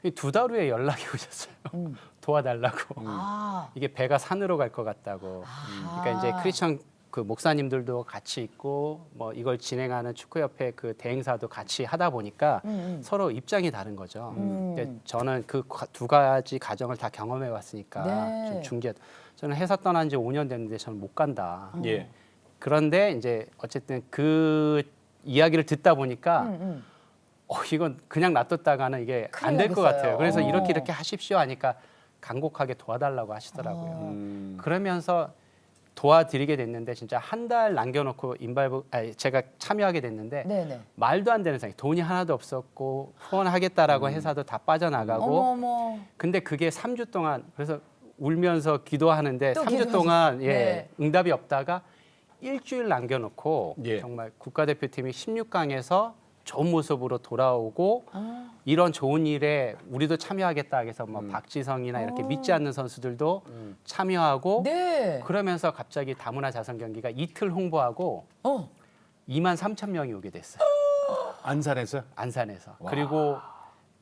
S1: 2달 후에 연락이 오셨어요. 도와달라고.
S3: 아.
S1: 이게 배가 산으로 갈 것 같다고. 그러니까 이제 크리스천 그 목사님들도 같이 있고 뭐 이걸 진행하는 축구협회 그 대행사도 같이 하다 보니까 서로 입장이 다른 거죠. 근데 저는 그 두 가지 과정을 다 경험해 왔으니까
S3: 네.
S1: 좀 중재. 저는 회사 떠난 지 5년 됐는데 저는 못 간다. 이건 그냥 놔뒀다가는 이게 안
S3: 큰일
S1: 될 것
S3: 나겠어요.
S1: 같아요. 그래서
S3: 어.
S1: 이렇게 하십시오 하니까 간곡하게 도와달라고 하시더라고요. 그러면서 도와드리게 됐는데 진짜 한 달 남겨놓고 제가 참여하게 됐는데
S3: 네네.
S1: 말도 안 되는 상황. 돈이 하나도 없었고 후원하겠다라고 회사도 다 빠져나가고
S3: 어머.
S1: 근데 그게 3주 동안 그래서 울면서 기도하는데
S3: 또
S1: 3주 동안
S3: 네.
S1: 응답이 없다가 일주일 남겨놓고
S2: 예.
S1: 정말 국가대표팀이 16강에서 좋은 모습으로 돌아오고
S3: 아.
S1: 이런 좋은 일에 우리도 참여하겠다 해서 뭐 박지성이나 이렇게 믿지 않는 선수들도 참여하고
S3: 네.
S1: 그러면서 갑자기 다문화 자선 경기가 이틀 홍보하고 2만 3천 명이 오게 됐어요.
S2: 안산에서
S1: 안산에서. 그리고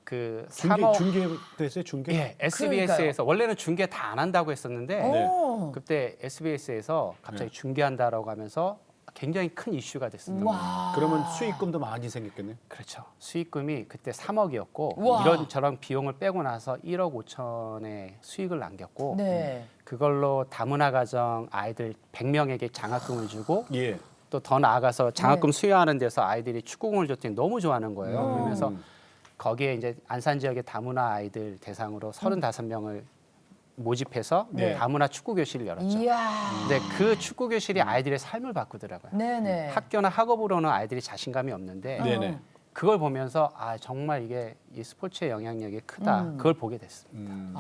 S1: 그
S2: 중계
S1: 3월
S2: 중계 됐어요 중계.
S1: 예, SBS에서 원래는 중계 다 안 한다고 했었는데
S2: 네.
S1: 그때 SBS에서 갑자기 중계한다라고 하면서 굉장히 큰 이슈가 됐습니다.
S3: 와.
S2: 그러면 수익금도 많이 생겼겠네요.
S1: 그렇죠. 수익금이 그때 3억이었고
S3: 우와.
S1: 이런저런 비용을 빼고 나서 1억 5천의 수익을 남겼고
S3: 네.
S1: 그걸로 다문화 가정 아이들 100명에게 장학금을 주고
S2: 예.
S1: 또 더 나아가서
S3: 네.
S1: 장학금 수여하는 데서 아이들이 축구공을 줬더니 너무 좋아하는 거예요. 그러면서 거기에 이제 안산 지역의 다문화 아이들 대상으로 35명을 모집해서
S2: 네.
S1: 다문화 축구 교실을 열었죠.
S3: 이야.
S1: 근데 그 축구 교실이 아이들의 삶을 바꾸더라고요.
S3: 네네.
S1: 학교나 학업으로는 아이들이 자신감이 없는데
S2: 네네.
S1: 그걸 보면서 아 정말 이게 이 스포츠의 영향력이 크다. 그걸 보게 됐습니다.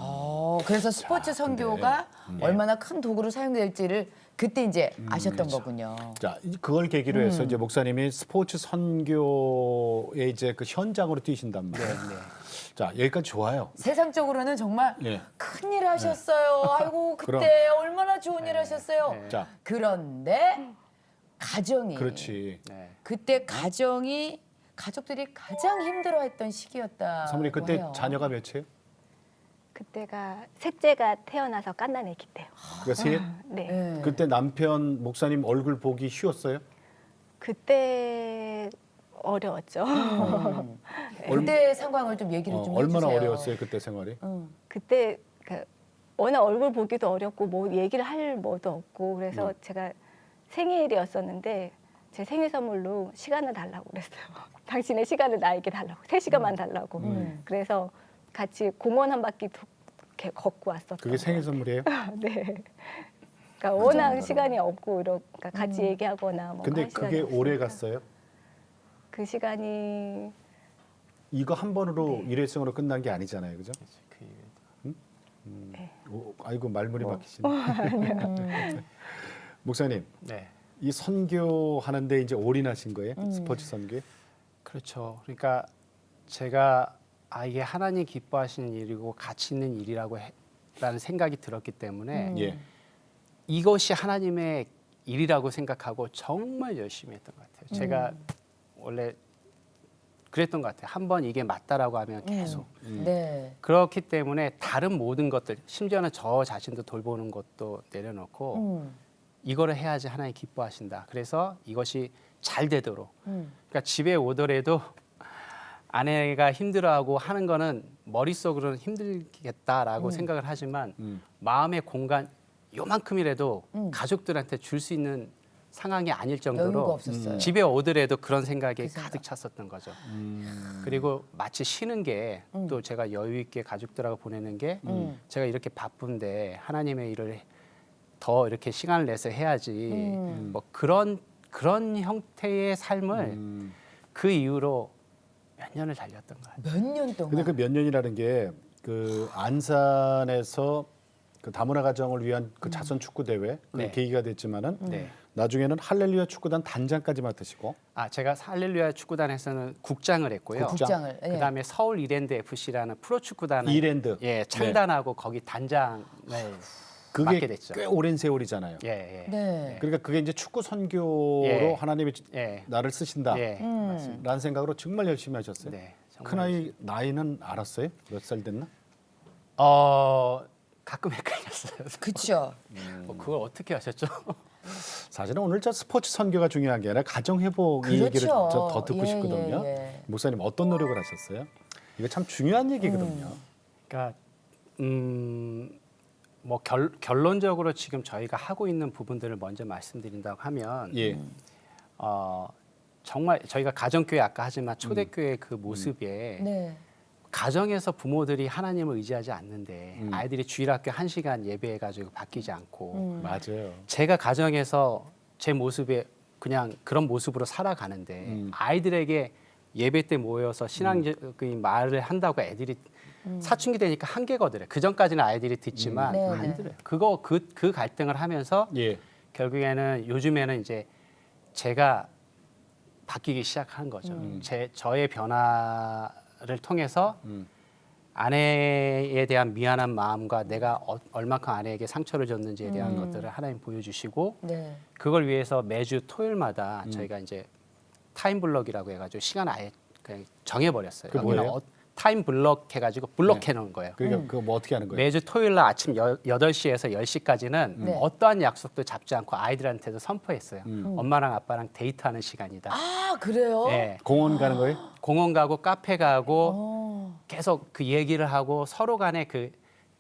S3: 그래서 스포츠 선교가 얼마나 큰 도구로 사용될지를 그때 이제 아셨던
S1: 그렇죠.
S3: 거군요.
S2: 자, 그걸 계기로 해서 이제 목사님이 스포츠 선교의 이제 그 현장으로 뛰신단 말이에요.
S1: 네.
S2: 자, 여기까지 좋아요.
S3: 세상적으로는 정말
S2: 예.
S3: 큰일 하셨어요. 아이고 그때
S2: 그럼.
S3: 얼마나 좋은 일 하셨어요.
S1: 네.
S2: 자,
S3: 그런데 가정이
S2: 그렇지.
S1: 네.
S3: 그때 가족들이 가장 힘들어했던 시기였다.
S2: 사모님 그때 자녀가 몇이에요?
S4: 그때가 셋째가 태어나서 갓난아기 때요.
S2: 그러니까 셋.
S4: 네.
S3: 네.
S2: 그때 남편 목사님 얼굴 보기 쉬웠어요?
S4: 그때 어려웠죠.
S3: 그때 상황을 좀 얘기를 좀
S2: 얼마나
S3: 해주세요.
S2: 어려웠어요 그때 생활이?
S4: 그때 워낙 얼굴 보기도 어렵고 뭐 얘기를 할 뭐도 없고 그래서 제가 생일이었었는데 제 생일 선물로 시간을 달라고 그랬어요. 당신의 시간을 나에게 달라고 3시간만 달라고. 그래서 같이 공원 한 바퀴 이렇게 걷고 왔었던
S2: 그게 생일 선물이에요?
S4: 네. 그러니까 워낙 시간이 없고 그러니까 같이 얘기하거나 뭐
S2: 근데
S4: 할
S2: 그게
S4: 시간이
S2: 오래
S4: 없으니까.
S2: 갔어요?
S4: 그 시간이
S2: 이거 한 번으로 일회성으로 끝난 게 아니잖아요, 그죠?
S4: 네.
S2: 아이고 말문이 막히시네. 목사님,
S1: 네.
S2: 이 선교하는데 이제 올인하신 거예요? 스포츠 선교에?
S1: 그렇죠. 그러니까 제가 이게 하나님 기뻐하시는 일이고 가치 있는 일이라는 생각이 들었기 때문에
S2: 예.
S1: 이것이 하나님의 일이라고 생각하고 정말 열심히 했던 것 같아요. 제가 원래 그랬던 것 같아요. 한번 이게 맞다라고 하면 계속.
S3: 네.
S1: 그렇기 때문에 다른 모든 것들, 심지어는 저 자신도 돌보는 것도 내려놓고 이거를 해야지 하나님 기뻐하신다. 그래서 이것이 잘 되도록. 그러니까 집에 오더라도 아내가 힘들어하고 하는 거는 머릿속으로는 힘들겠다라고 생각을 하지만 마음의 공간 요만큼이라도 가족들한테 줄 수 있는 상황이 아닐
S3: 여유가
S1: 정도로
S3: 없었어요.
S1: 집에 오더라도 그런 생각이
S3: 그 생각.
S1: 가득 찼었던 거죠. 그리고 마치 쉬는 게 또 제가 여유 있게 가족들하고 보내는 게 제가 이렇게 바쁜데 하나님의 일을 더 이렇게 시간을 내서 해야지 뭐 그런 형태의 삶을 그 이후로 몇 년을 달렸던 것 같아요.
S3: 몇 년 동안.
S2: 근데 그 몇 년이라는 게 그 안산에서 그 다문화 가정을 위한 그 자선 축구 대회 그
S1: 네.
S2: 계기가 됐지만은
S1: 네.
S2: 나중에는 할렐루야 축구단 단장까지 맡으시고
S1: 제가 할렐루야 축구단에서는 국장을 했고요.
S3: 국장을. 예.
S1: 그다음에 서울 이랜드 FC라는 프로 축구단을
S2: 이랜드.
S1: 창단하고 거기 단장을
S2: 그게
S1: 맡게 됐죠.
S2: 꽤 오랜 세월이잖아요.
S1: 예.
S3: 네.
S2: 그러니까 그게 이제 축구 선교로
S1: 예.
S2: 하나님이
S1: 예.
S2: 나를 쓰신다.
S1: 예. 맞습니다.
S2: 라는 생각으로 정말 열심히 하셨어요.
S1: 네. 정말
S2: 큰 나이는 알았어요? 몇 살 됐나?
S1: 가끔 헷갈렸어요.
S3: 그렇죠.
S1: 그걸 어떻게 하셨죠?
S2: 사실은 오늘 저 스포츠 선교가 중요한 게 아니라 가정 회복 이
S3: 그렇죠.
S2: 얘기를 저 더 듣고
S3: 예,
S2: 싶거든요.
S3: 예.
S2: 목사님 어떤 노력을 하셨어요? 이거 참 중요한 얘기거든요.
S1: 그러니까 뭐 결론적으로 지금 저희가 하고 있는 부분들을 먼저 말씀드린다고 하면
S2: 예.
S1: 정말 저희가 가정교회 아까 하지만 초대교회 그 모습에
S3: 네.
S1: 가정에서 부모들이 하나님을 의지하지 않는데 아이들이 주일학교 1시간 예배해가지고 바뀌지 않고
S2: 맞아요.
S1: 제가 가정에서 제 모습에 그냥 그런 모습으로 살아가는데 아이들에게 예배 때 모여서 신앙적인 말을 한다고 애들이 사춘기 되니까 한계거든요. 그 전까지는 아이들이 듣지만
S3: 네,
S1: 안
S3: 네.
S1: 들어요. 그 갈등을 하면서
S2: 예.
S1: 결국에는 요즘에는 이제 제가 바뀌기 시작한 거죠. 저의 변화를 통해서 아내에 대한 미안한 마음과 내가 얼마큼 아내에게 상처를 줬는지에 대한 것들을 하나님 보여주시고
S3: 네.
S1: 그걸 위해서 매주 토요일마다 저희가 이제 타임블럭이라고 해가지고 시간 아예 그냥 정해버렸어요.
S2: 그게
S1: 여기는
S2: 뭐예요?
S1: 타임블럭 해가지고 블럭해 놓은 거예요.
S2: 그러니까 그거 뭐 어떻게 하는 거예요?
S1: 매주 토요일 날 아침 8시에서 10시까지는
S3: 네.
S1: 어떠한 약속도 잡지 않고 아이들한테도 선포했어요. 엄마랑 아빠랑 데이트하는 시간이다.
S3: 아 그래요?
S1: 네.
S2: 공원 가는 거예요?
S1: 공원 가고 카페 가고
S3: 어.
S1: 계속 그 얘기를 하고 서로 간에 그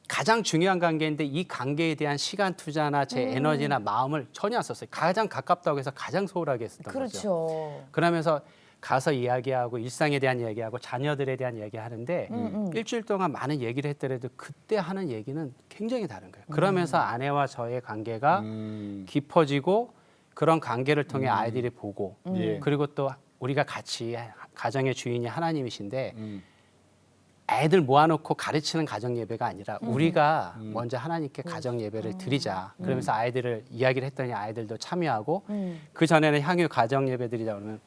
S1: 가장 중요한 관계인데 이 관계에 대한 시간 투자나 제 에너지나 마음을 전혀 안 썼어요. 가장 가깝다고 해서 가장 소홀하게 했었던 거죠.
S3: 그렇죠.
S1: 그러면서 가서 이야기하고 일상에 대한 이야기하고 자녀들에 대한 이야기하는데 일주일 동안 많은 얘기를 했더라도 그때 하는 얘기는 굉장히 다른 거예요. 그러면서 아내와 저의 관계가 깊어지고 그런 관계를 통해 아이들이 보고
S2: 예.
S1: 그리고 또 우리가 같이 가정의 주인이 하나님이신데 애들 모아놓고 가르치는 가정 예배가 아니라 우리가 먼저 하나님께 가정 예배를 드리자. 그러면서 아이들을 이야기를 했더니 아이들도 참여하고 그 전에는 향유 가정 예배 드리자 그러면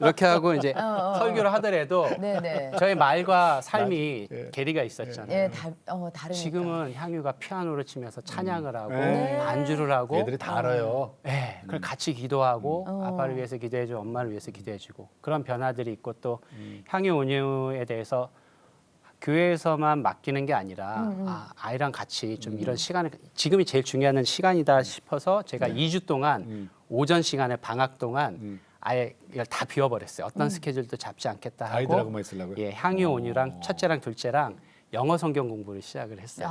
S1: 이렇게 하고 이제 설교를 하더라도
S3: 네네.
S1: 저의 말과 삶이 괴리가 있었잖아요.
S3: 예, 다르니까.
S1: 지금은 향유가 피아노를 치면서 찬양을 하고
S2: 네.
S1: 반주를 하고
S2: 애들이 다 알아요.
S1: 네, 그걸 같이 기도하고 아빠를 위해서 기도해주고 엄마를 위해서 기도해주고 그런 변화들이 있고 또 향유 온유에 대해서 교회에서만 맡기는 게 아니라 아이랑 같이 좀 이런 시간을 지금이 제일 중요한 시간이다 싶어서 제가 2주 동안 오전 시간에 방학 동안 아예 이걸 다 비워버렸어요. 어떤 스케줄도 잡지 않겠다 하고
S2: 아이들하고만 있으려고요?
S1: 예, 향유 온유랑 첫째랑 둘째랑 영어 성경 공부를 시작을 했어요.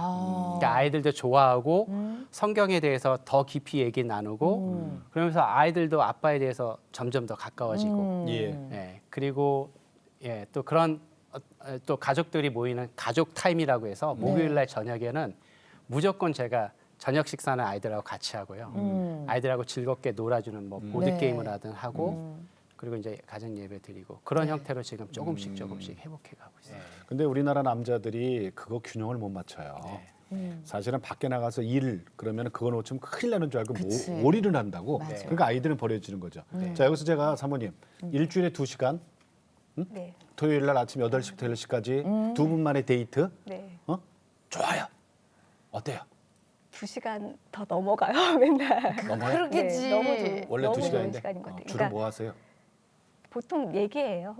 S1: 그러니까 아이들도 좋아하고 성경에 대해서 더 깊이 얘기 나누고 그러면서 아이들도 아빠에 대해서 점점 더 가까워지고
S2: 예.
S1: 예, 그리고 예, 또 그런 또 가족들이 모이는 가족 타임이라고 해서 목요일 날 저녁에는 무조건 제가 저녁 식사는 아이들하고 같이 하고요. 아이들하고 즐겁게 놀아주는 뭐 보드
S3: 네.
S1: 게임을 하든 하고 그리고 이제 가정 예배 드리고 그런 형태로 지금 조금씩 회복해 가고 있어요.
S2: 근데 우리나라 남자들이 그거 균형을 못 맞춰요. 사실은 밖에 나가서 일 그러면 그거 놓치면 큰일 나는 줄 알고
S3: 그치.
S2: 몰이를 한다고.
S3: 맞아요.
S2: 그러니까 아이들은 버려지는 거죠. 자 여기서 제가 사모님 일주일에 2시간
S4: 네.
S2: 토요일 날 아침 8시부터 10시까지 두 분만의 데이트
S4: 네.
S2: 좋아요. 어때요?
S4: 2시간 더 넘어가요, 맨날.
S2: 넘어요?
S3: 그러겠지.
S4: 네, 너무 좋은
S2: 원래
S4: 너무
S2: 2시간인데
S4: 좋은 시간인 것 같아요.
S2: 주로
S4: 그러니까
S2: 뭐 하세요?
S4: 보통 얘기해요.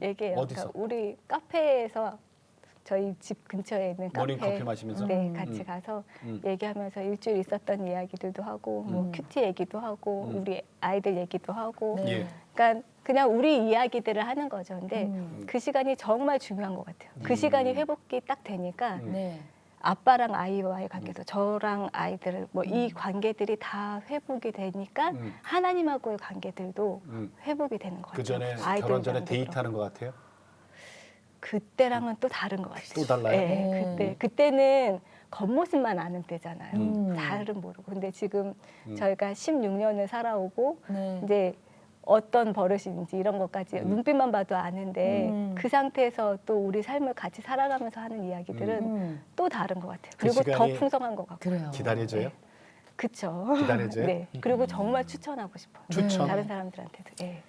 S4: 얘기해요.
S2: 어디서?
S4: 그러니까 우리 카페에서 저희 집 근처에 있는 카페
S2: 모닝커피 마시면서?
S4: 네, 같이 가서 얘기하면서 일주일 있었던 이야기들도 하고 뭐 큐티 얘기도 하고 우리 아이들 얘기도 하고
S3: 네.
S2: 예.
S4: 그러니까 그냥 우리 이야기들을 하는 거죠. 근데 그 시간이 정말 중요한 것 같아요. 그 시간이 회복이 딱 되니까
S3: 네.
S4: 아빠랑 아이와의 관계도 저랑 아이들 뭐 이 관계들이 다 회복이 되니까 하나님하고의 관계들도 회복이 되는 것 같아요.
S2: 그 전에
S4: 아이들
S2: 결혼 전에
S4: 관계도
S2: 데이트하는 것 같아요?
S4: 그때랑은 또 다른 것 같아요.
S2: 또 달라요?
S4: 네, 그때는 겉모습만 아는 때잖아요. 잘은 모르고. 근데 지금 저희가 16년을 살아오고
S3: 네.
S4: 이제 어떤 버릇인지 이런 것까지 눈빛만 봐도 아는데 그 상태에서 또 우리 삶을 같이 살아가면서 하는 이야기들은 또 다른 것 같아요.
S2: 그
S4: 그리고 더
S2: 시간이
S4: 풍성한 것 같고.
S3: 그래요.
S2: 기다려줘요?
S4: 그쵸.
S2: 기다려줘요?
S4: 네. 그리고 정말 추천하고 싶어요.
S2: 추천?
S4: 다른 사람들한테도. 네.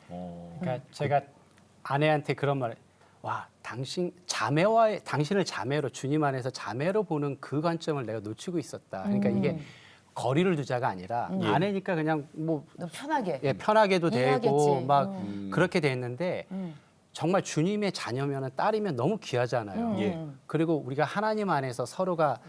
S1: 그러니까 제가 아내한테 그런 말을 와 당신을 자매로 주님 안에서 자매로 보는 그 관점을 내가 놓치고 있었다. 그러니까 이게 거리를 두자가 아니라 아내니까 그냥 뭐
S3: 너 편하게.
S1: 예, 편하게도 되고
S3: 이해하겠지.
S1: 막 그렇게 됐는데 정말 주님의 자녀면 딸이면 너무 귀하잖아요.
S2: 예.
S1: 그리고 우리가 하나님 안에서 서로가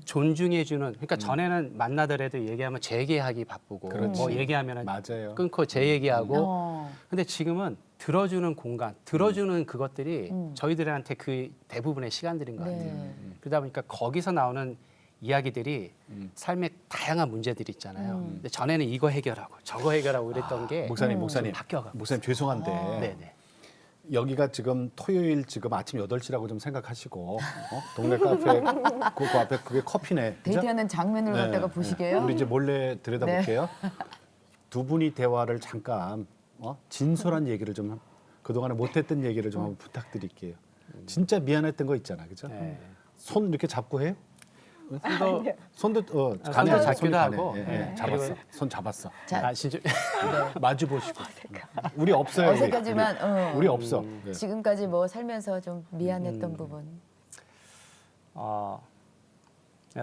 S1: 존중해주는 그러니까 전에는 만나더라도 얘기하면 제 얘기하기 바쁘고
S2: 그렇지.
S1: 뭐 얘기하면
S2: 맞아요.
S1: 끊고 제 얘기하고
S3: 어.
S1: 근데 지금은 들어주는 공간, 들어주는 그것들이 저희들한테 그 대부분의 시간들인 것 같아요.
S3: 네.
S1: 그러다 보니까 거기서 나오는 이야기들이 삶의 다양한 문제들이 있잖아요. 근데 전에는 이거 해결하고 저거 해결하고 이랬던 게
S2: 목사님
S1: 바뀌어가고
S2: 목사님 죄송한데
S1: 네네.
S2: 여기가 지금 토요일 지금 아침 8시라고 좀 생각하시고 동네 카페 그 앞에 그게 커피네. 그죠?
S3: 데이트하는 장면을
S2: 네.
S3: 갖다가 보시게요.
S2: 우리 이제 몰래 들여다볼게요. 두 분이 대화를 잠깐 진솔한 얘기를 좀 그동안에 못했던 얘기를 좀 한번 부탁드릴게요. 진짜 미안했던 거 있잖아, 그죠?
S1: 네.
S2: 손 이렇게 잡고 해요?
S1: 손도
S2: 손도
S1: 손도 잡기도
S2: 손이 가네.
S1: 하고.
S2: 예, 예,
S1: 네.
S2: 잡았어.
S1: 그리고-
S2: 손 잡았어.
S3: 자,
S1: 진짜
S2: 마주 보시고. 우리 없어요. 우리.
S3: 어색하지만
S2: 우리 없어. 예.
S3: 지금까지 뭐 살면서 좀 미안했던 부분.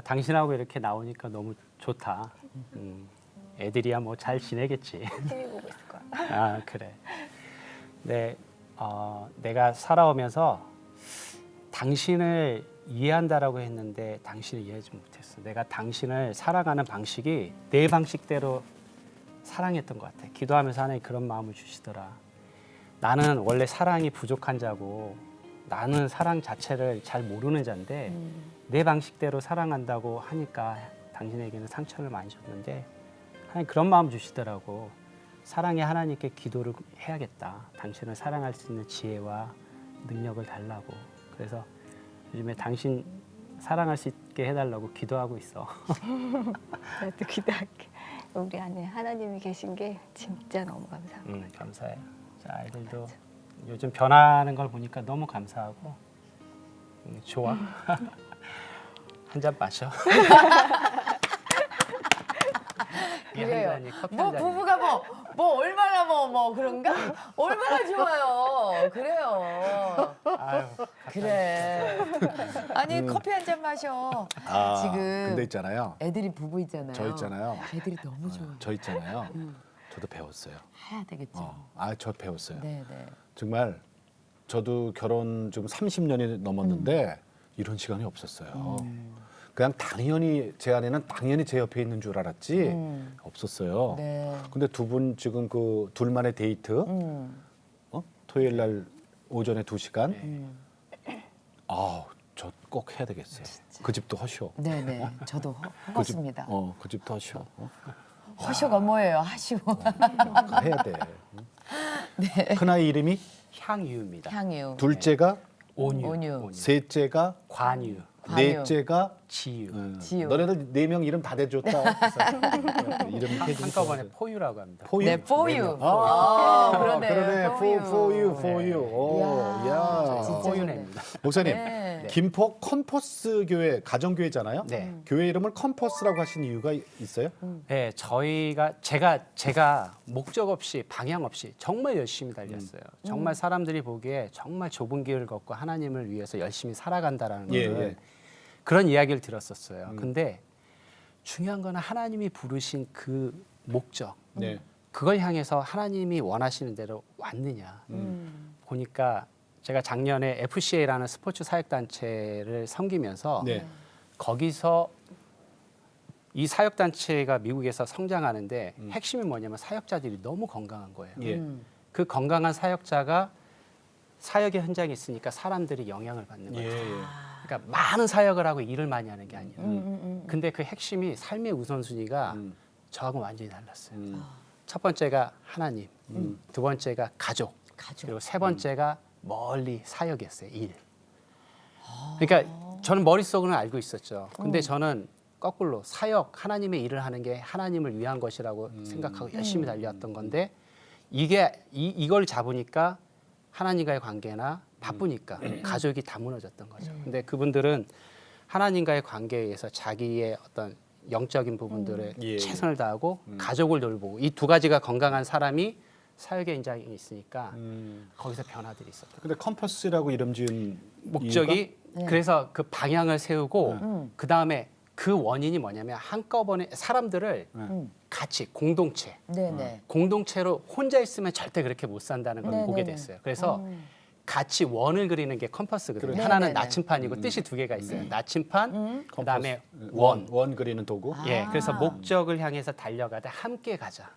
S1: 당신하고 이렇게 나오니까 너무 좋다. 애들이야 뭐 잘 지내겠지.
S4: TV 보고 있을 거야.
S1: 아 그래. 네, 내가 살아오면서 당신을 이해한다라고 했는데 당신을 이해하지 못했어. 내가 당신을 살아가는 방식이 내 방식대로 사랑했던 것 같아. 기도하면서 하나님 그런 마음을 주시더라. 나는 원래 사랑이 부족한 자고 나는 사랑 자체를 잘 모르는 자인데 내 방식대로 사랑한다고 하니까 당신에게는 상처를 많이 줬는데 하나님 그런 마음 주시더라고. 사랑의 하나님께 기도를 해야겠다. 당신을 사랑할 수 있는 지혜와 능력을 달라고. 그래서 요즘에 당신 사랑할 수 있게 해달라고 기도하고 있어.
S4: 나도 기도할게. 우리 안에 하나님이 계신 게 진짜 너무 감사합니다.
S1: 감사해. 자, 아이들도 요즘 변하는 걸 보니까 너무 감사하고 좋아. 한 잔 마셔.
S3: 그래요.
S1: 한 잔이 커피
S3: 뭐
S1: 한 잔이.
S3: 부부가 뭐 얼마나 뭐 그런가? 얼마나 좋아요. 그래요.
S1: 아유,
S3: 그래. 아니 커피 한 잔 마셔. 지금
S2: 근데 있잖아요.
S3: 애들이 부부 있잖아요.
S2: 저 있잖아요.
S3: 애들이 너무 좋아.
S2: 저 있잖아요. 저도 배웠어요.
S3: 해야 되겠죠.
S2: 저 배웠어요.
S3: 네네.
S2: 정말 저도 결혼 지금 30년이 넘었는데 이런 시간이 없었어요. 그냥 당연히 제 아내는 당연히 제 옆에 있는 줄 알았지 없었어요.
S3: 네.
S2: 근데 두 분 지금 그 둘만의 데이트 토요일 날 오전에 2시간 저 꼭 해야 되겠어요. 그 집도 허쇼.
S3: 네네. 저도 허겁습니다.
S2: 그 집도 허쇼.
S3: 허쇼가 뭐예요? 하쇼.
S2: 해야 돼. 큰아이 이름이
S1: 향유입니다.
S3: 향유.
S2: 둘째가
S1: 온유.
S3: 온유.
S2: 셋째가
S1: 관유.
S2: 넷째가
S1: 지유.
S3: 지유.
S2: 너네들 4명 이름 다 대줬다. 이름
S1: 한꺼번에 포유라고 합니다.
S2: 포유.
S3: 네, for you.
S2: 그러네. For you. 오,
S3: 이야,
S2: 야.
S3: 진짜
S1: 포유네입니다.
S2: 목사님,
S3: 네.
S2: 김포 컴퍼스 교회 가정교회잖아요.
S1: 네.
S2: 교회 이름을 컴퍼스라고 하신 이유가 있어요?
S1: 네, 제가 목적 없이 방향 없이 정말 열심히 달렸어요. 정말 사람들이 보기에 정말 좁은 길을 걷고 하나님을 위해서 열심히 살아간다라는
S2: 예,
S1: 거를
S2: 예.
S1: 그런 이야기를 들었었어요. 근데 중요한 건 하나님이 부르신 그 목적,
S2: 네.
S1: 그걸 향해서 하나님이 원하시는 대로 왔느냐. 보니까 제가 작년에 FCA라는 스포츠 사역단체를 섬기면서
S2: 네.
S1: 거기서 이 사역단체가 미국에서 성장하는데 핵심이 뭐냐면 사역자들이 너무 건강한 거예요.
S2: 예.
S1: 그 건강한 사역자가 사역의 현장에 있으니까 사람들이 영향을 받는 거예요.
S2: 예.
S1: 그러니까 많은 사역을 하고 일을 많이 하는 게 아니라. 근데 그 핵심이 삶의 우선순위가 저하고 완전히 달랐어요. 첫 번째가 하나님, 두 번째가 가족, 그리고 세 번째가 멀리 사역이었어요. 일. 그러니까 저는 머릿속으로는 알고 있었죠. 근데 저는 거꾸로 사역, 하나님의 일을 하는 게 하나님을 위한 것이라고 생각하고 열심히 달려왔던 건데 이걸 잡으니까 하나님과의 관계나 바쁘니까 가족이 다 무너졌던 거죠. 근데 그분들은 하나님과의 관계에 의해서 자기의 어떤 영적인 부분들에
S2: 예,
S1: 최선을 다하고 가족을 돌보고 이 두 가지가 건강한 사람이 사역의 현장에 있으니까 거기서 변화들이 있었던
S2: 근데 컴퍼스라고 이름 지은
S1: 목적이
S3: 네.
S1: 그래서 그 방향을 세우고 그 다음에 그 원인이 뭐냐면 한꺼번에 사람들을 같이
S3: 네네.
S1: 공동체로 혼자 있으면 절대 그렇게 못 산다는 걸
S3: 네네네.
S1: 보게 됐어요. 그래서 같이 원을 그리는 게 컴퍼스거든요.
S3: 그렇죠.
S1: 하나는
S3: 네네네.
S1: 나침판이고 뜻이 두 개가 있어요. 나침판,
S2: 컴퍼스.
S1: 그다음에 원.
S2: 원 그리는 도구.
S1: 예, 그래서 목적을 향해서 달려가다 함께 가자.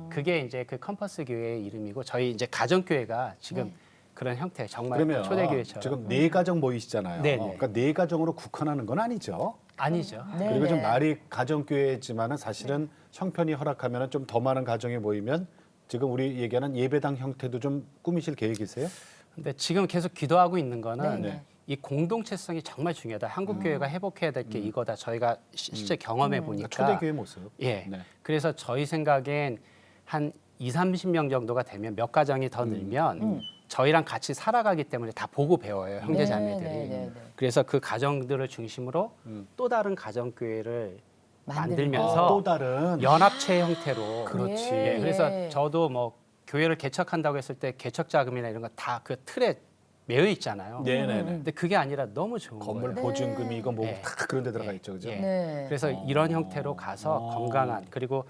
S1: 그게 이제 그 컴퍼스 교회의 이름이고 저희 이제 가정교회가 지금 그런 형태 정말
S2: 그러면
S1: 초대교회처럼
S2: 지금 4가정 모이시잖아요.
S1: 네네.
S2: 그러니까 4가정으로 국한하는 건 아니죠.
S1: 아니죠.
S3: 네,
S2: 그리고 좀
S3: 네.
S2: 말이 가정교회지만은 사실은 형편이 허락하면 좀 더 많은 가정이 모이면 지금 우리 얘기하는 예배당 형태도 좀 꾸미실 계획이세요?
S1: 근데 지금 계속 기도하고 있는 거는
S3: 네, 네.
S1: 이 공동체성이 정말 중요하다. 한국 교회가 회복해야 될 게 이거다. 저희가 실제 경험해 보니까
S2: 초대교회 모습.
S1: 예.
S2: 네.
S1: 그래서 저희 생각엔 한 30명 정도가 되면 몇 가정이 더 늘면 저희랑 같이 살아가기 때문에 다 보고 배워요. 형제
S3: 네,
S1: 자매들이.
S3: 네, 네, 네.
S1: 그래서 그 가정들을 중심으로 또 다른 가정 교회를 만들면서
S2: 또 다른
S1: 연합체 형태로
S2: 그렇지.
S1: 예,
S3: 예.
S1: 그래서 저도 뭐 교회를 개척한다고 했을 때 개척 자금이나 이런 거 다 그 틀에 매여 있잖아요.
S2: 네네네.
S1: 근데 그게 아니라 너무 좋은
S2: 건물
S1: 거예요.
S2: 보증금이 이거 뭐
S1: 네.
S2: 다 그런 데 들어가 있죠, 그죠?
S1: 예.
S3: 네.
S1: 그래서 이런 형태로 가서 건강한 그리고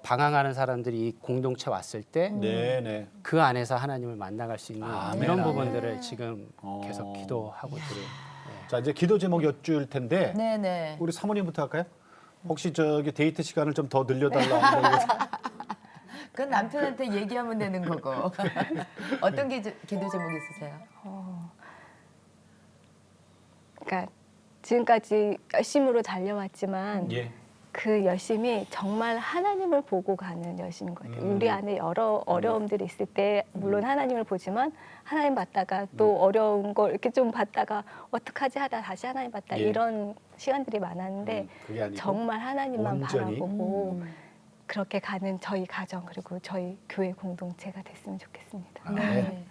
S1: 방황하는 사람들이 이 공동체 왔을 때 그
S2: 네네.
S1: 안에서 하나님을 만나갈 수 있는
S2: 아멘,
S1: 이런
S2: 아멘.
S1: 부분들을 지금 계속 기도하고 있어요.
S2: 자 이제 기도 제목 여쭐 텐데
S3: 네, 네.
S2: 우리 사모님부터 할까요? 혹시 저기 데이트 시간을 좀 더 늘려달라.
S3: 그건 남편한테 얘기하면 되는 거고. 어떤 기도 제목 있으세요?
S4: 그러니까 지금까지 열심으로 달려왔지만
S2: 예.
S4: 그 열심이 정말 하나님을 보고 가는 열심인 것 같아요. 우리 안에 여러 어려움들이 있을 때 물론 하나님을 보지만 하나님 봤다가 또 어려운 걸 이렇게 좀 봤다가 어떡하지 하다 다시 하나님 봤다
S2: 예.
S4: 이런 시간들이 많았는데
S2: 그게 아니고
S4: 정말 하나님만
S2: 온전히.
S4: 바라보고 그렇게 가는 저희 가정 그리고 저희 교회 공동체가 됐으면 좋겠습니다.
S2: 네.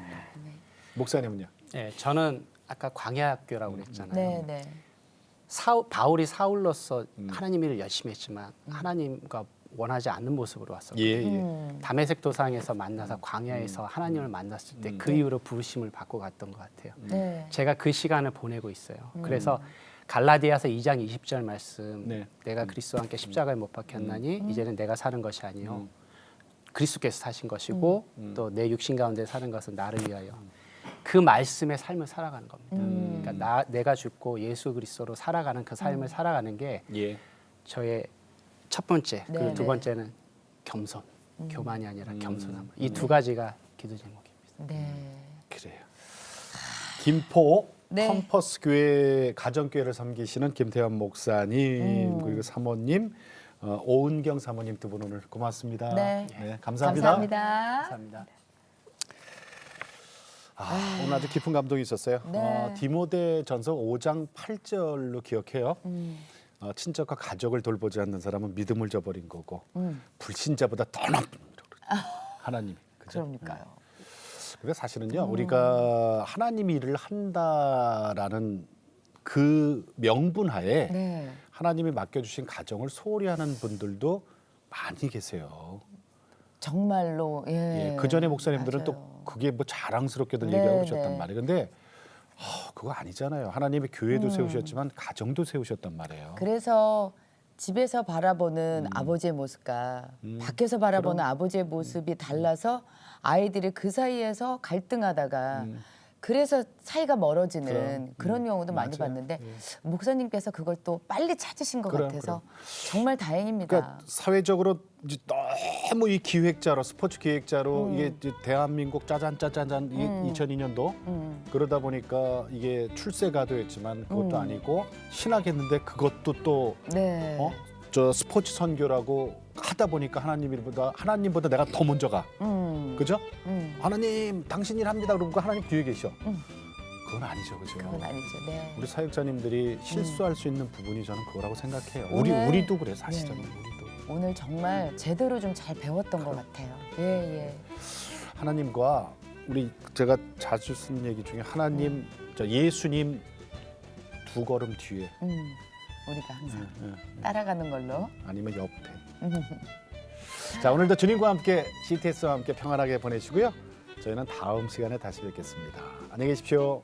S2: 목사님은요?
S1: 예, 저는 아까 광야학교라고 그랬잖아요.
S3: 네, 네.
S1: 바울이 사울로서 하나님 일을 열심히 했지만 하나님과 원하지 않는 모습으로 왔었거든요.
S2: 예, 예.
S1: 다메섹 도상에서 만나서 광야에서 하나님을 만났을 때 그 이후로 부르심을 받고 갔던 것 같아요.
S3: 네.
S1: 제가 그 시간을 보내고 있어요. 그래서 갈라디아서 2장 20절 말씀
S2: 네.
S1: 내가 그리스도와 함께 십자가에 못 박혔나니 이제는 내가 사는 것이 아니요 그리스도께서 사신 것이고 또 내 육신 가운데 사는 것은 나를 위하여 그 말씀의 삶을 살아가는 겁니다. 그러니까 내가 죽고 예수 그리스도로 살아가는 그 삶을 살아가는 게
S2: 예.
S1: 저의 첫 번째
S3: 네,
S1: 그리고 두
S3: 네.
S1: 번째는 겸손, 교만이 아니라 겸손함. 이 두 가지가 기도 제목입니다.
S3: 네.
S2: 그래요. 김포
S3: 네.
S2: 컴퍼스 교회 가정교회를 섬기시는 김태환 목사님 그리고 사모님 오은경 사모님 두 분 오늘 고맙습니다.
S3: 네.
S2: 감사합니다.
S3: 감사합니다.
S1: 감사합니다.
S2: 오늘 아주 깊은 감동이 있었어요.
S3: 네.
S2: 디모데전서 5장 8절로 기억해요. 친척과 가족을 돌보지 않는 사람은 믿음을 저버린 거고 불신자보다 더 높은 하나님. 그죠?
S3: 그러니까요.
S2: 그래서 사실은요 우리가 하나님 일을 한다라는 그 명분하에
S3: 네.
S2: 하나님이 맡겨주신 가정을 소홀히 하는 분들도 많이 계세요.
S3: 정말로 예.
S2: 그 전에 목사님들은
S3: 맞아요.
S2: 또 그게 뭐 자랑스럽게들
S3: 네,
S2: 얘기하고 그러셨단
S3: 네.
S2: 말이에요. 근데 그거 아니잖아요. 하나님이 교회도 세우셨지만 가정도 세우셨단 말이에요.
S3: 그래서 집에서 바라보는 아버지의 모습과 밖에서 바라보는 아버지의 모습이 달라서 아이들이 그 사이에서 갈등하다가 그래서 사이가 멀어지는 그런 경우도 많이
S2: 맞아요.
S3: 봤는데 목사님께서 그걸 또 빨리 찾으신 것
S2: 그럼,
S3: 같아서 정말 다행입니다.
S2: 그러니까 사회적으로 이제 너무 이 기획자로 스포츠 기획자로 이게 이제 대한민국 짜잔 2002년도 그러다 보니까 이게 출세가도 했지만 그것도 아니고 신학했는데 그것도 또
S3: 네.
S2: 저 스포츠 선교라고 하다 보니까 하나님보다 내가 더 먼저 가. 그죠? 하나님 당신 일 합니다. 그러고 하나님 뒤에 계셔. 그건 아니죠, 그죠?
S3: 그건 아니죠. 네.
S2: 우리 사역자님들이 실수할 수 있는 부분이 저는 그거라고 생각해요.
S3: 오늘-
S2: 우리도 그래 사실은
S3: 네.
S2: 우리도.
S3: 오늘 정말 제대로 좀 잘 배웠던 것 같아요. 예, 예.
S2: 하나님과 제가 자주 쓰는 얘기 중에 하나님, 저 예수님 두 걸음 뒤에
S3: 우리가 항상 따라가는 걸로.
S2: 아니면 옆에. 자, 오늘도 주님과 함께 CTS와 함께 평안하게 보내시고요. 저희는 다음 시간에 다시 뵙겠습니다. 안녕히 계십시오.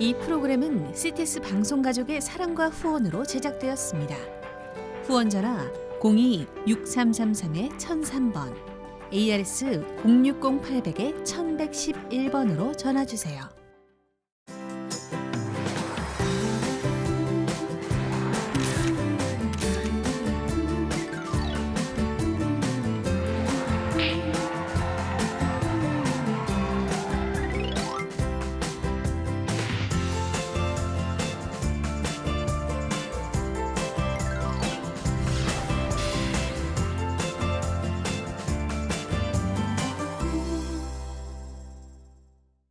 S5: 이 프로그램은 CTS 방송가족의 사랑과 후원으로 제작되었습니다. 후원 전화 02-6333-1003번, ARS 060-800-1111번으로 전화주세요.